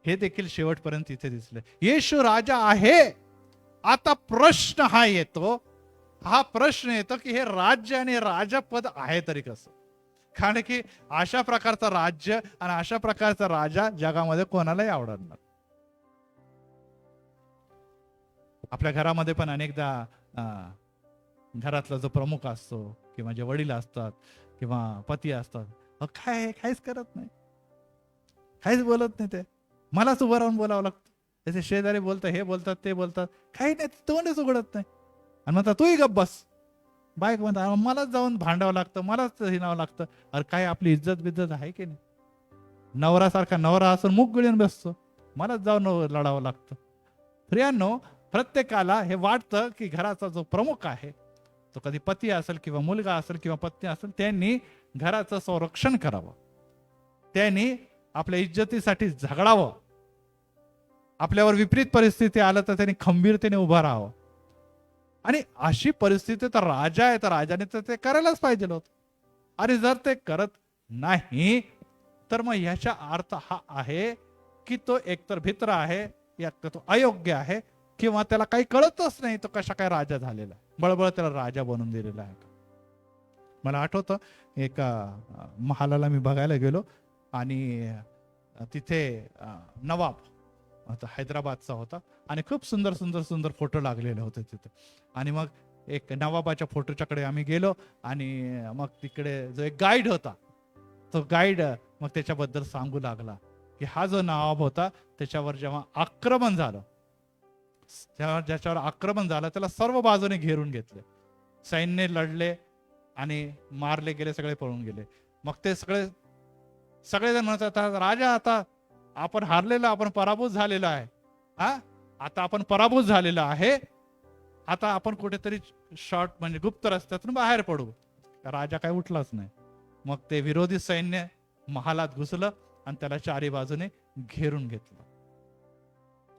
हे देखील शेवटपर्यंत इथे दिसले. येशू राजा आहे. आता प्रश्न हा येतो, हा प्रश्न येतो की हे राज्य आणि राजपद आहे तरी कसं. कारण की अशा प्रकारचं राज्य आणि अशा प्रकारचा राजा जगामध्ये कोणालाही आवडणार. आपल्या घरामध्ये पण अनेकदा घरातला जो प्रमुख असतो किंवा जे वडील असतात किंवा पती असतात, काहीच करत नाही, काहीच बोलत नाही. ते मलाच उभं राहून बोलावं लागतं. त्याचे शेजारी बोलतात, हे बोलतात, ते बोलतात, काही नाही, तोंडच उघडत नाही. आणि म्हणतात तूही गप्प बस. बाईक म्हणतात मलाच जाऊन भांडावं लागतं, मलाच हिणावं लागतं. अरे काय आपली इज्जत बिज्जत आहे की नाही. नवरासारखा नवरा असून मुख गिळून बसतो, मलाच जाऊन लढावं लागतं. प्रियांनो, प्रत्येकाला हे वाटतं की घराचा जो प्रमुख आहे, तो कधी पती असेल किंवा मुलगा असेल किंवा पत्नी असेल, त्यांनी घराचं संरक्षण करावं, त्यांनी आपल्या इज्जतीसाठी झगडावं, आपल्यावर विपरीत परिस्थिती आलं तर त्यांनी खंबीरतेने उभं राहावं. आणि अशी परिस्थिती तर राजा आहे, तर राजाने तर ते करायलाच पाहिजे होतं. आणि जर ते करत नाही तर मग ह्याचा अर्थ हा आहे की तो एकतर भित्र आहे, एकतर तो अयोग्य आहे, किंवा त्याला काही कळतच नाही तो कशा काय राजा झालेला, बळबळ त्याला राजा बनवून दिलेला आहे. मला आठवतं एका महालाला मी बघायला गेलो आणि तिथे नवाब हैदराबादचा होता आणि खूप सुंदर सुंदर सुंदर फोटो लागलेले होते तिथे. आणि मग एक नवाबाच्या फोटोच्याकडे आम्ही गेलो आणि मग तिकडे जो एक गाईड होता, तो गाईड मग त्याच्याबद्दल सांगू लागला की हा जो नवाब होता त्याच्यावर जेव्हा आक्रमण झालं, ज्याच्यावर आक्रमण झालं त्याला सर्व बाजूने घेरून घेतले, सैन्य लढले आणि मारले गेले, सगळे पळून गेले. मग ते सगळेजण म्हणतात राजा आता आपण हारलेलो, आपण पराभूत झालेला आहे. आता आपण पराभूत झालेला आहे, आता आपण कुठेतरी शॉर्ट म्हणजे गुप्त रस्त्यातून बाहेर पडू. राजा काय उठलाच नाही. मग ते विरोधी सैन्य महालात घुसलं आणि त्याला चारी बाजूने घेरून घेतलं.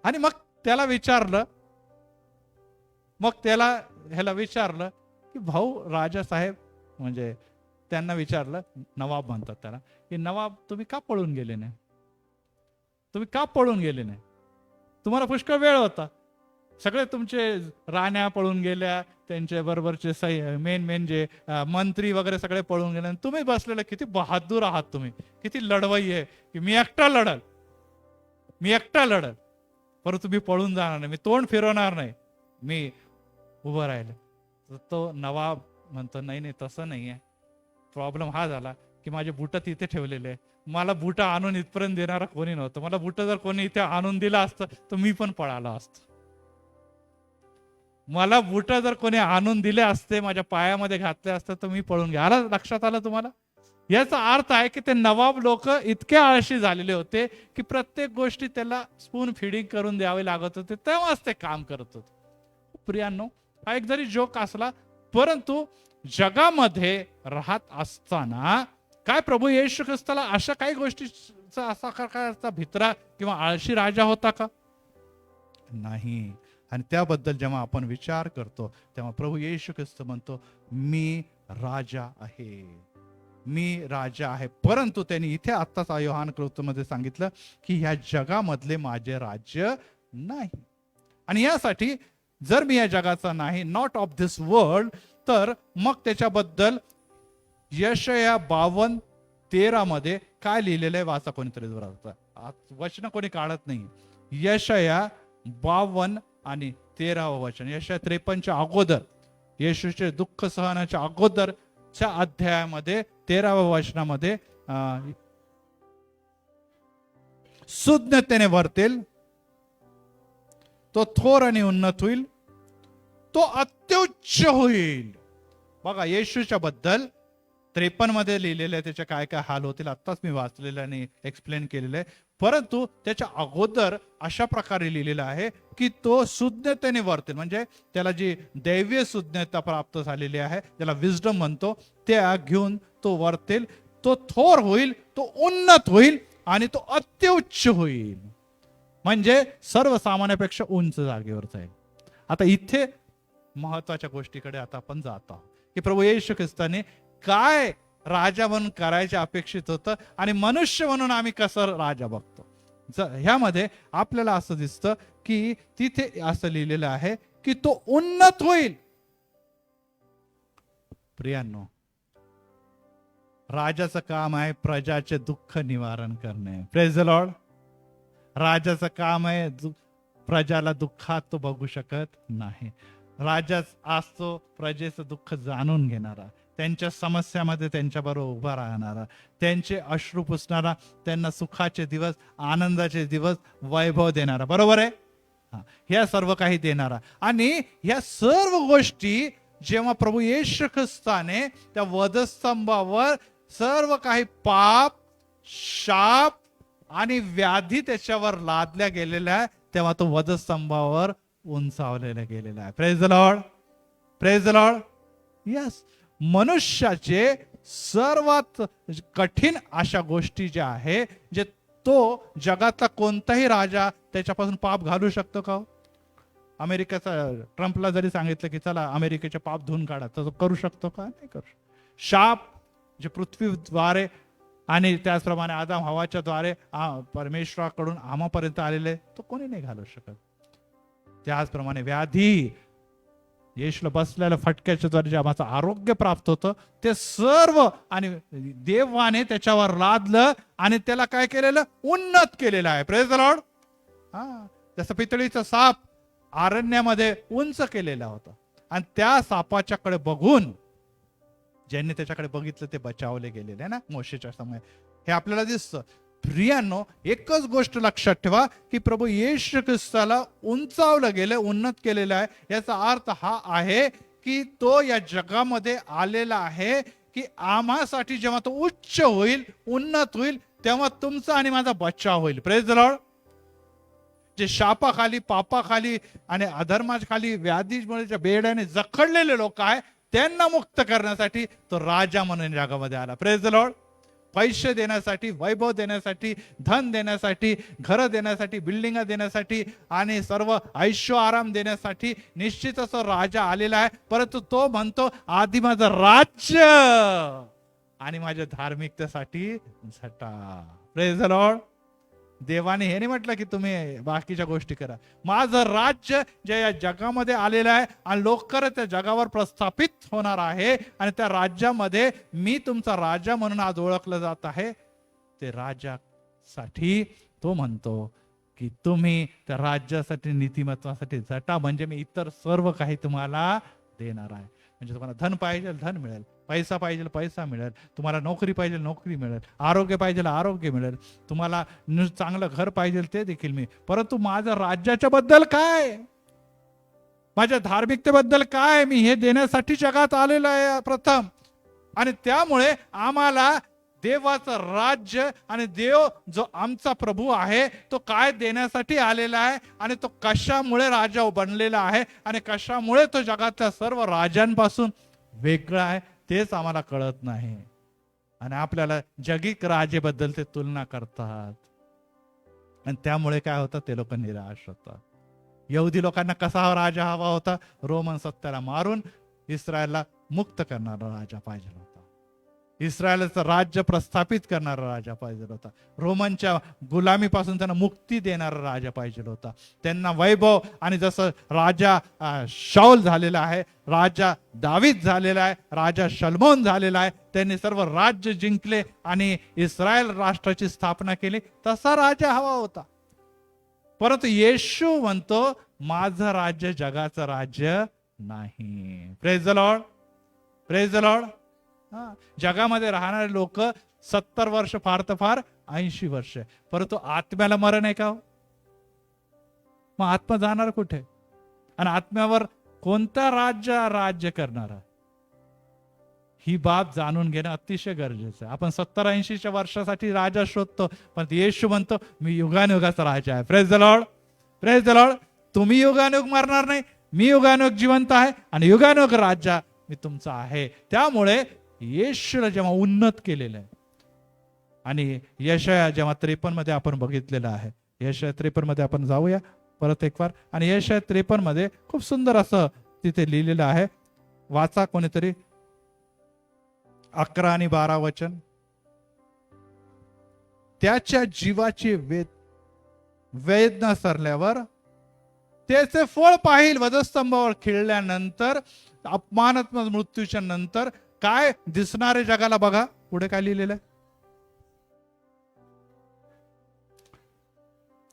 आणि मग त्याला विचारलं की भाऊ राजा साहेब, म्हणजे त्यांना विचारलं, नवाब म्हणतात त्याला, की नवाब तुम्ही का पळून गेले नाही, तुम्ही का पळून गेले नाही, तुम्हाला पुष्कळ वेळ होता, सगळे तुमचे राण्या पळून गेल्या, त्यांच्या बरोबरचे मेन जे मंत्री वगैरे सगळे पळून गेले, तुम्ही बसलेले, किती बहादूर आहात तुम्ही, किती लढवई आहे की मी एकटा लढल, परंतु तुम्ही पळून जाणार नाही, मी तोंड फिरवणार नाही, मी उभं राहिले. तो नवाब म्हणतो नाही नाही तसं नाही आहे, प्रॉब्लेम हा झाला की माझे बुट तिथे ठेवलेले, मला बुट आणून इथपर्यंत देणारा कोणी नव्हतं, मला बुट जर कोणी इथे आणून दिला असतं तर मी पण पळालो असतो, मला बुट जर कोणी आणून दिले असते, माझ्या पायामध्ये घातले असते तर मी पळून गेला. आला लक्षात आलं तुम्हाला? याचा अर्थ आहे की ते नवाब लोक इतके आळशी झालेले होते की प्रत्येक गोष्टी त्याला स्पून फिडिंग करून द्यावे लागत होते, तेव्हाच ते काम करत होते. प्रियांनो, हा एक जरी जोक असला, परंतु जगामध्ये राहत असताना काय प्रभू येशू ख्रिस्ताला अशा काही गोष्टीचा असा प्रकारचा भित्रा किंवा आळशी राजा होता का? नाही. आणि त्याबद्दल जेव्हा आपण विचार करतो तेव्हा प्रभू येशू ख्रिस्त म्हणतो मी राजा आहे, मी राजा आहे. परंतु त्यांनी इथे आत्ताच योहान कृतीमध्ये सांगितलं की ह्या जगामधले माझे राज्य नाही. आणि यासाठी जर मी या जगाचा नाही, नॉट ऑफ दिस वर्ल्ड, तर मग त्याच्याबद्दल यशया 52:13 मध्ये काय लिहिलेलं आहे वाचा कोणीतरी जोरात. वचन कोणी काढत नाही. यशया 52 आणि 13 वचन. यशया 53च्या अगोदर, येशूचे दुःख सहनाच्या अगोदरच्या अध्यायामध्ये 13व्या वचनामध्ये सुज्ञतेने वर्तेल, तो थोर आणि उन्नत होईल, तो अत्युच्च होईल. बघा, येशूच्या बद्दल 53 मध्ये लिहिलेले त्याचे काय काय हाल होतील आत्ताच मी वाचलेलं आणि एक्सप्लेन केलेलं आहे. परंतु त्याच्या अगोदर अशा प्रकारे लिहिलेलं आहे की तो सुज्ञतेने वर्तेल, म्हणजे त्याला जी दैवीय सुज्ञता प्राप्त झालेली आहे, त्याला विजडम म्हणतो, त्या घेऊन तो वर्तेल, तो थोर होईल, तो उन्नत होईल आणि तो अत्युच्च होईल. म्हणजे सर्वसामान्यापेक्षा उंच जागेवर जाईल. आता इथे महत्वाच्या गोष्टीकडे आता आपण जात आहोत की प्रभू येशू ख्रिस्ताने काय राजा म्हणून करायचे अपेक्षित होतं आणि मनुष्य म्हणून आम्ही कसं राजा बघतो. ह्यामध्ये आपल्याला असं दिसतं की तिथे असं लिहिलेलं आहे की तो उन्नत होईल. प्रियांनो, राजाचं काम आहे प्रजाचे दुःख निवारण करणे. Praise the Lord. राजाचं काम आहे प्रजाला दुःखात तो बघू शकत नाही. राजा असतो प्रजेचं दुःख जाणून घेणारा, त्यांच्या समस्यामध्ये त्यांच्याबरोबर उभा राहणारा, त्यांचे अश्रू पुसणारा, त्यांना सुखाचे दिवस, आनंदाचे दिवस, वैभव देणारा. बरोबर आहे. ह्या सर्व काही देणारा. आणि ह्या सर्व गोष्टी जेव्हा प्रभू येशू ख्रिस्ताने त्या वधस्तंभावर सर्व काही पाप, शाप आणि व्याधी त्याच्यावर लादल्या गेलेल्या आहे, तेव्हा तो वधस्तंभावर उंचावलेला गेलेला आहे. Praise the Lord. Praise the Lord. Yes. मनुष्याचे सर्वात कठीण अशा गोष्टी ज्या आहे, जे तो जगातला कोणताही राजा त्याच्यापासून पाप घालू शकतो का? अमेरिकेचा ट्रम्पला जरी सांगितलं की चला अमेरिकेचे पाप धुवून काढा, तर तो करू शकतो का? नाही करू शकतो. शाप जे पृथ्वीद्वारे आणि त्याचप्रमाणे आदम हवाच्या द्वारे परमेश्वराकडून आम्हापर्यंत आलेले, तो कोणी नाही घालू शकत. त्याचप्रमाणे व्याधी, येशूला बसलेल्या फटक्याच्या द्वारे जे आम्हाला आरोग्य प्राप्त होतं, ते सर्व आणि देवाने त्याच्यावर लादलं आणि त्याला काय केलेलं? उन्नत केलेलं आहे. Praise the Lord. जसं पितळीचा साप अरण्यामध्ये उंच केलेला होता आणि त्या सापाच्याकडे बघून ज्यांनी त्याच्याकडे बघितलं ते बचावले गेलेले ना मोशेच्या समय. हे आपल्याला दिसतं. प्रियांनो, एकच गोष्ट लक्षात ठेवा की प्रभू येशू ख्रिस्ताला उंचावलं गेलं, उन्नत केलेलं आहे. याचा अर्थ हा आहे की तो या जगामध्ये आलेला आहे की आम्हासाठी जेव्हा तो उच्च होईल, उन्नत होईल, तेव्हा तुमचा आणि माझा बचाव होईल. Praise the Lord. जे शापाखाली, पापाखाली आणि अधर्माखाली, व्याधीमुळे बेड्याने जखडलेले लोक आहे, त्यांना मुक्त करण्यासाठी तो राजा म्हणून जगामध्ये आला. Praise the Lord. पैसे देण्यासाठी, वैभव देण्यासाठी, धन देण्यासाठी, घर देण्यासाठी, बिल्डिंग देण्यासाठी आणि सर्व ऐशो आराम देण्यासाठी निश्चितच राजा आलेला आहे. परंतु तो म्हणतो आधी माझं राज्य आणि माझ्या धार्मिकतेसाठी झटा. Praise the Lord. देवाने हे नाही म्हटलं की तुम्ही बाकीच्या गोष्टी करा. माझं राज्य जे या जगामध्ये आलेलं आहे आणि लवकर त्या जगावर प्रस्थापित होणार आहे आणि त्या राज्यामध्ये मी तुमचा राजा म्हणून आज ओळखलं जात आहे. ते राजासाठी तो म्हणतो की तुम्ही त्या राज्यासाठी, नीतिमत्वासाठी झटा, म्हणजे मी इतर सर्व काही तुम्हाला देणार आहे. म्हणजे तुम्हाला धन पाहिजे धन मिळेल, पैसा पाहिजे पैसा मिळेल, तुम्हाला नोकरी पाहिजे नोकरी मिळेल, आरोग्य पाहिजे आरोग्य मिळेल, तुम्हाला चांगलं घर पाहिजे ते देखील मी. परंतु माझं राज्याच्या बद्दल काय, माझ्या धार्मिकतेबद्दल काय, मी हे देण्यासाठी जगात आलेलं आहे प्रथम. आणि त्यामुळे आम्हाला देवाचं राज्य आणि देव जो आमचा प्रभू आहे तो काय देण्यासाठी आलेला आहे आणि तो कशामुळे राजा बनलेला आहे आणि कशामुळे तो जगातल्या सर्व राजांपासून वेगळा आहे तेच आम्हाला कळत नाही. आणि आपल्याला जगिक राजेबद्दल ते तुलना करतात आणि त्यामुळे काय होतं, ते लोक निराश होतात. यहुदी लोकांना कसा राजा हवा होता? रोमन सत्तेला मारून इस्रायलला मुक्त करणारा राजा पाहिजे होता. इस्रायलचं राज्य प्रस्थापित करणारा राजा पाहिजे होता. रोमनच्या गुलामीपासून त्यांना मुक्ती देणारा राजा पाहिजे होता. त्यांना वैभव आणि जसं राजा शाऊल झालेला आहे, राजा दावीद झालेला आहे, राजा शल्मोन झालेला आहे, त्यांनी सर्व राज्य जिंकले आणि इस्रायल राष्ट्राची स्थापना केली, तसा राजा हवा होता. परंतु येशू म्हणतो माझं राज्य जगाचं राज्य नाही. Praise the Lord. Praise the Lord. जगामध्ये राहणारे लोक 70 वर्ष, फार तर फार 80 वर्ष, परंतु आत्म्याला मरण आहे का? मग आत्मा जाणार कुठे? आणि आत्म्यावर कोणता राज्य करणारा? ही बाब जाणून घेणं अतिशय गरजेचं आहे. आपण 70-80 वर्षासाठी राजा शोधतो, पण येशू म्हणतो मी युगानुयुगाचा राजा आहे. Praise the Lord. Praise the Lord. तुम्ही युगानुयुग मरणार नाही, मी युगानुयुग जिवंत आहे आणि युगानुयुग राजा मी तुमचा आहे. त्यामुळे येशूला जेव्हा उन्नत केलेलं आहे आणि यशाया जेव्हा 53 मध्ये आपण बघितलेलं आहे, यशाया 53 मध्ये आपण जाऊया परत एक वार. आणि यशाया 53 मध्ये खूप सुंदर असं तिथे लिहिलेलं आहे. वाचा कोणीतरी 11 आणि 12 वचन. त्याच्या जीवाची वेदना सरल्यावर त्याचे फळ पाहिल. वधस्तंभावर खिळल्यानंतर, अपमानात्मक मृत्यूच्या नंतर काय दिसणारे जगाला बघा. पुढे काय लिहिलेलं आहे?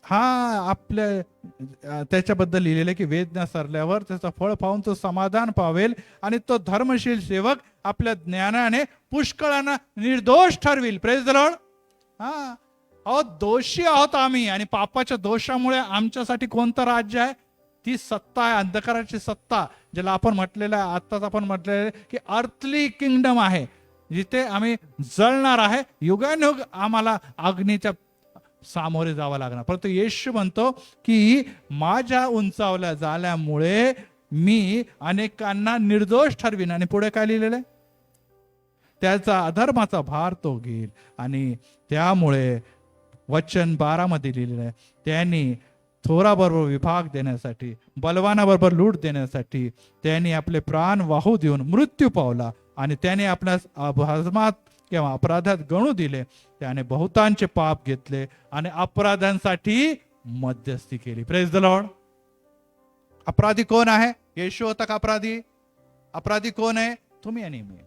आपल्या त्याच्याबद्दल लिहिलेलं की वेदना सरल्यावर त्याचं फळ पाहून तो समाधान पावेल आणि तो धर्मशील सेवक आपल्या ज्ञानाने पुष्कळांना निर्दोष ठरविल. Praise the Lord. अहो, दोषी आहोत आम्ही आणि पापाच्या दोषामुळे आमच्यासाठी कोणतं राज्य आहे? ती सत्ता आहे, अंधकाराची सत्ता, ज्याला आपण म्हटलेलं आहे, आत्ताच आपण म्हटलेलं आहे की अर्थली किंगडम आहे, जिथे आम्ही जळणार आहे. युगानुयुग आम्हाला अग्नीच्या सामोरे जावं लागणार. परंतु येशू म्हणतो की माझ्या उंचावल्या झाल्यामुळे मी अनेकांना निर्दोष ठरवीन. आणि पुढे काय लिहिलेलं आहे? त्याचा अधर्माचा भार तो घेईल. आणि त्यामुळे वचन 12 मध्ये लिहिलेलं आहे, त्यांनी थोराबरोबर विभाग देण्यासाठी, बलवानाबरोबर लूट देण्यासाठी त्यांनी आपले प्राण वाहू देऊन मृत्यू पावला. आणि त्याने आपल्या अधर्मात किंवा अपराधात गणू दिले. त्याने बहुतांचे पाप घेतले आणि अपराधांसाठी मध्यस्थी केली. Praise the Lord. अपराधी कोण आहे? येशू होता का अपराधी? अपराधी कोण आहे? तुम्ही आणि मी.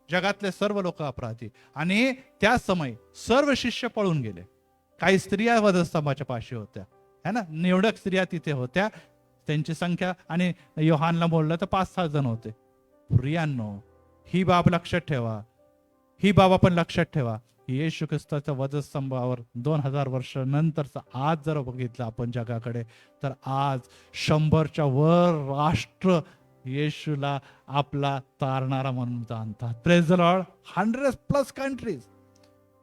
जगातले सर्व लोक अपराधी. आणि त्या समय सर्व शिष्य पळून गेले. काही स्त्रिया वधस्तंभाच्या पाशी होत्या, है ना, निवडक स्त्रिया तिथे होत्या. त्यांची संख्या, आणि योहानला बोललं तर 5-6 जण होते. प्रियांनो, ही बाब लक्षात ठेवा, ही बाब आपण लक्षात ठेवा. येशू ख्रिस्ताच्या वधस्तंभावर 2000 वर्ष नंतरचा आज जर बघितलं आपण जगाकडे, तर आज 100च्या वर राष्ट्र येशूला आपला तारणारा म्हणून जाणतात. Praise the Lord. 100+ कंट्रीज.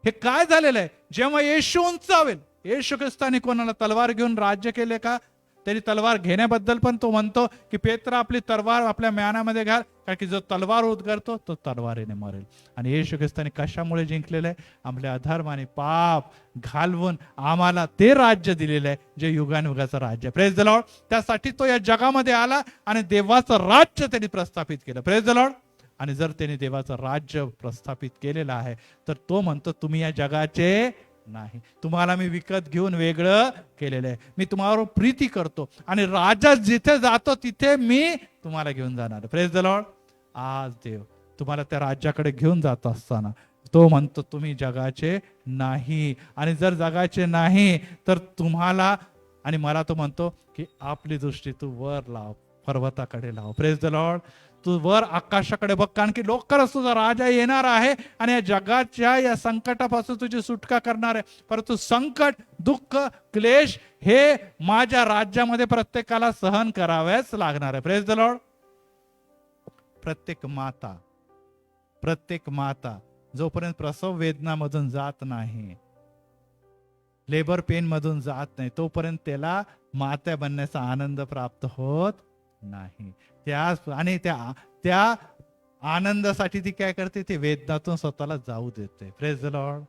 हे काय झालेलं आहे? जेव्हा येशू उंचावेल. येशू ख्रिस्ताने कोणाला तलवार घेऊन राज्य केले का? त्यांनी तलवार घेण्याबद्दल पण तो म्हणतो की पेत्र आपली तलवार आपल्या म्यानामध्ये घाल, कारण की जो तलवार उद्गारतो तो तलवारीने मरेल. आणि येशू ख्रिस्ताने कशामुळे जिंकलेलं आहे? आपल्या अधर्म आणि पाप घालवून आम्हाला ते राज्य दिलेलं आहे, जे युगानुयुगाचं राज्य. Praise the Lord. त्यासाठी तो या जगामध्ये आला आणि देवाचं राज्य त्यांनी प्रस्थापित केलं. Praise the Lord. आणि जर त्यांनी देवाचं राज्य प्रस्थापित केलेलं आहे, तर तो म्हणतो तुम्ही या जगाचे नाही, तुम्हाला मी विकत घेऊन वेगळं केलेलं आहे. मी तुम्हावर प्रीती करतो आणि राजा जिथे जातो तिथे मी तुम्हाला घेऊन जाणार. Praise the Lord. आज देव तुम्हाला त्या राज्याकडे घेऊन जात असताना तो म्हणतो तुम्ही जगाचे नाही. आणि जर जगाचे नाही तर तुम्हाला आणि मला तो म्हणतो की आपली दृष्टी तू वर लाव, पर्वताकडे लाव. Praise the Lord. तू वर आकाशाकडे बघ, कारण की लवकरच तुझा राजा येणार आहे आणि या जगाच्या या संकटापासून तुझी सुटका करणार आहे. परंतु संकट, दुःख, क्लेश हे माझ्या राज्यामध्ये प्रत्येकाला सहन करावेच लागणार आहे. Praise the Lord. प्रत्येक माता जोपर्यंत प्रसव वेदनामधून जात नाही, लेबर पेन मधून जात नाही, तोपर्यंत त्याला माता बनण्याचा आनंद प्राप्त होत नाही. त्या आनंदासाठी ती काय करते? ती वेदनातून स्वतःला जाऊ देते. Praise the Lord.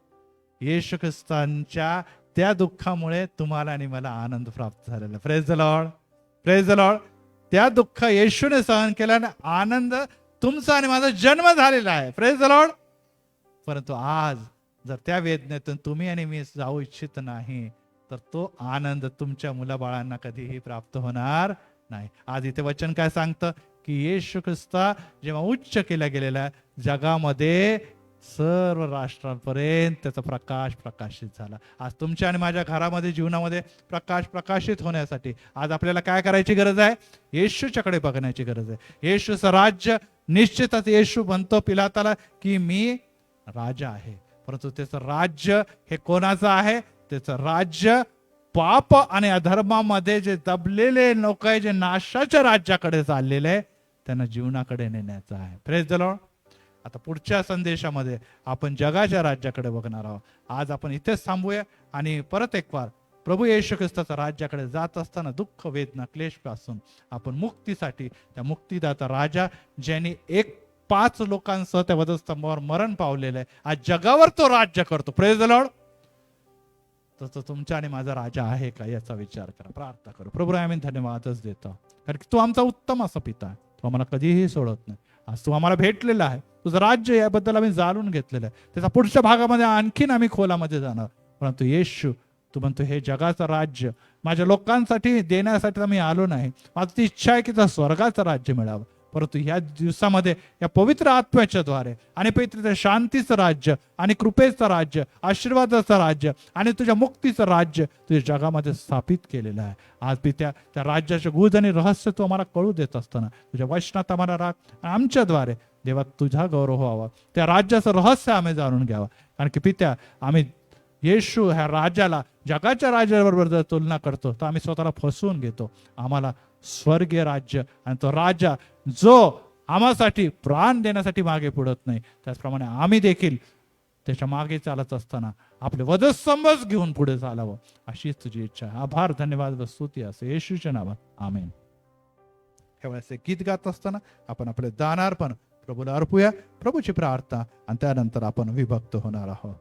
येशू ख्रिस्तांच्या त्या दुःखामुळे तुम्हाला आणि मला आनंद प्राप्त झालेला. Praise the Lord. Praise the Lord. त्या दुःख येशूने सहन केल्याने आनंद तुमचा आणि माझा जन्म झालेला आहे. Praise the Lord. परंतु आज जर त्या वेदनेतून तुम्ही आणि मी जाऊ इच्छित नाही, तर तो आनंद तुमच्या मुलाबाळांना कधीही प्राप्त होणार नाही. आज इथे वचन काय सांगतं की येशू ख्रिस्ता जेव्हा उच्च केला गेलेला जगामध्ये सर्व राष्ट्रांपर्यंत त्याचा प्रकाश प्रकाशित झाला. आज तुमच्या आणि माझ्या घरामध्ये, जीवनामध्ये प्रकाश प्रकाशित होण्यासाठी आज आपल्याला काय करायची गरज आहे? येशूच्याकडे बघण्याची गरज आहे. येशूचं राज्य निश्चितच, येशू म्हणतो पिलाताला की मी राजा आहे, परंतु त्याचं राज्य हे कोणाचं आहे? त्याचं राज्य पाप आणि अधर्मामध्ये जे दबलेले लोक आहे, जे नाशाच्या राज्याकडे चाललेले आहे, त्यांना जीवनाकडे नेण्याचं आहे. Praise the Lord. आता पुढच्या संदेशामध्ये आपण जगाच्या राज्याकडे बघणार आहोत. आज आपण इथेच थांबूया आणि परत एक वार प्रभू येशू ख्रिस्ताच्या राज्याकडे जात असताना दुःख, वेदना, क्लेश पासून आपण मुक्तीसाठी त्या मुक्तीदाता राजा, ज्यांनी 5 लोकांसह त्या वधस्तंभावर मरण पावलेलं आहे, आज जगावर तो राज्य करतो. Praise the Lord. तर तो तुमचा आणि माझा राजा आहे का याचा विचार करा. प्रार्थना करू. प्रभू आम्ही धन्यवादच देतो, कारण की तू आमचा उत्तम असा पिता आहे. तू आम्हाला कधीही सोडत नाही. आज तू आम्हाला भेटलेला आहे. तुझं राज्य याबद्दल आम्ही जाणून घेतलेलं आहे. त्याचा पुढच्या भागामध्ये आणखीन आम्ही खोलामध्ये जाणार. परंतु येशू, तू म्हणतो हे जगाचं राज्य माझ्या लोकांसाठी देण्यासाठी मी आलो नाही. माझी ती इच्छा आहे की त्या स्वर्गाचं राज्य मिळावं. परंतु ह्या दिवसामध्ये या पवित्र आत्म्याच्या द्वारे आणि पवित्र शांतीचं राज्य आणि कृपेचं राज्य, आशीर्वादाचं राज्य आणि तुझ्या मुक्तीचं राज्य तुझ्या जगामध्ये स्थापित केलेलं आहे. आज मी त्या राज्याचे गुज आणि रहस्य तू आम्हाला कळू देत असताना तुझ्या वचनात आम्हाला राग आमच्याद्वारे देवा तुझा गौरव व्हावा. त्या राज्याचं रहस्य आम्ही जाणून घ्यावा. कारण की पित्या, आम्ही येशू ह्या राजाला जगाच्या राजाबरोबर जर तुलना करतो तर आम्ही स्वतःला फसवून घेतो. आम्हाला स्वर्गीय राज्य आणि तो राजा जो आम्हासाठी प्राण देण्यासाठी मागे पुढत नाही, त्याचप्रमाणे आम्ही देखील त्याच्या मागे चालत असताना आपले वधस्तंभच घेऊन पुढे चालावं, अशीच तुझी इच्छा. आभार, धन्यवाद व स्तुती असे येशूच्या नावात, आमेन. ह्या वेळेस गीत गात असताना आपण आपले दानार्पण प्रभूला अर्पूया. प्रभूची प्रार्थना आणि त्यानंतर आपण विभक्त होणार आहोत.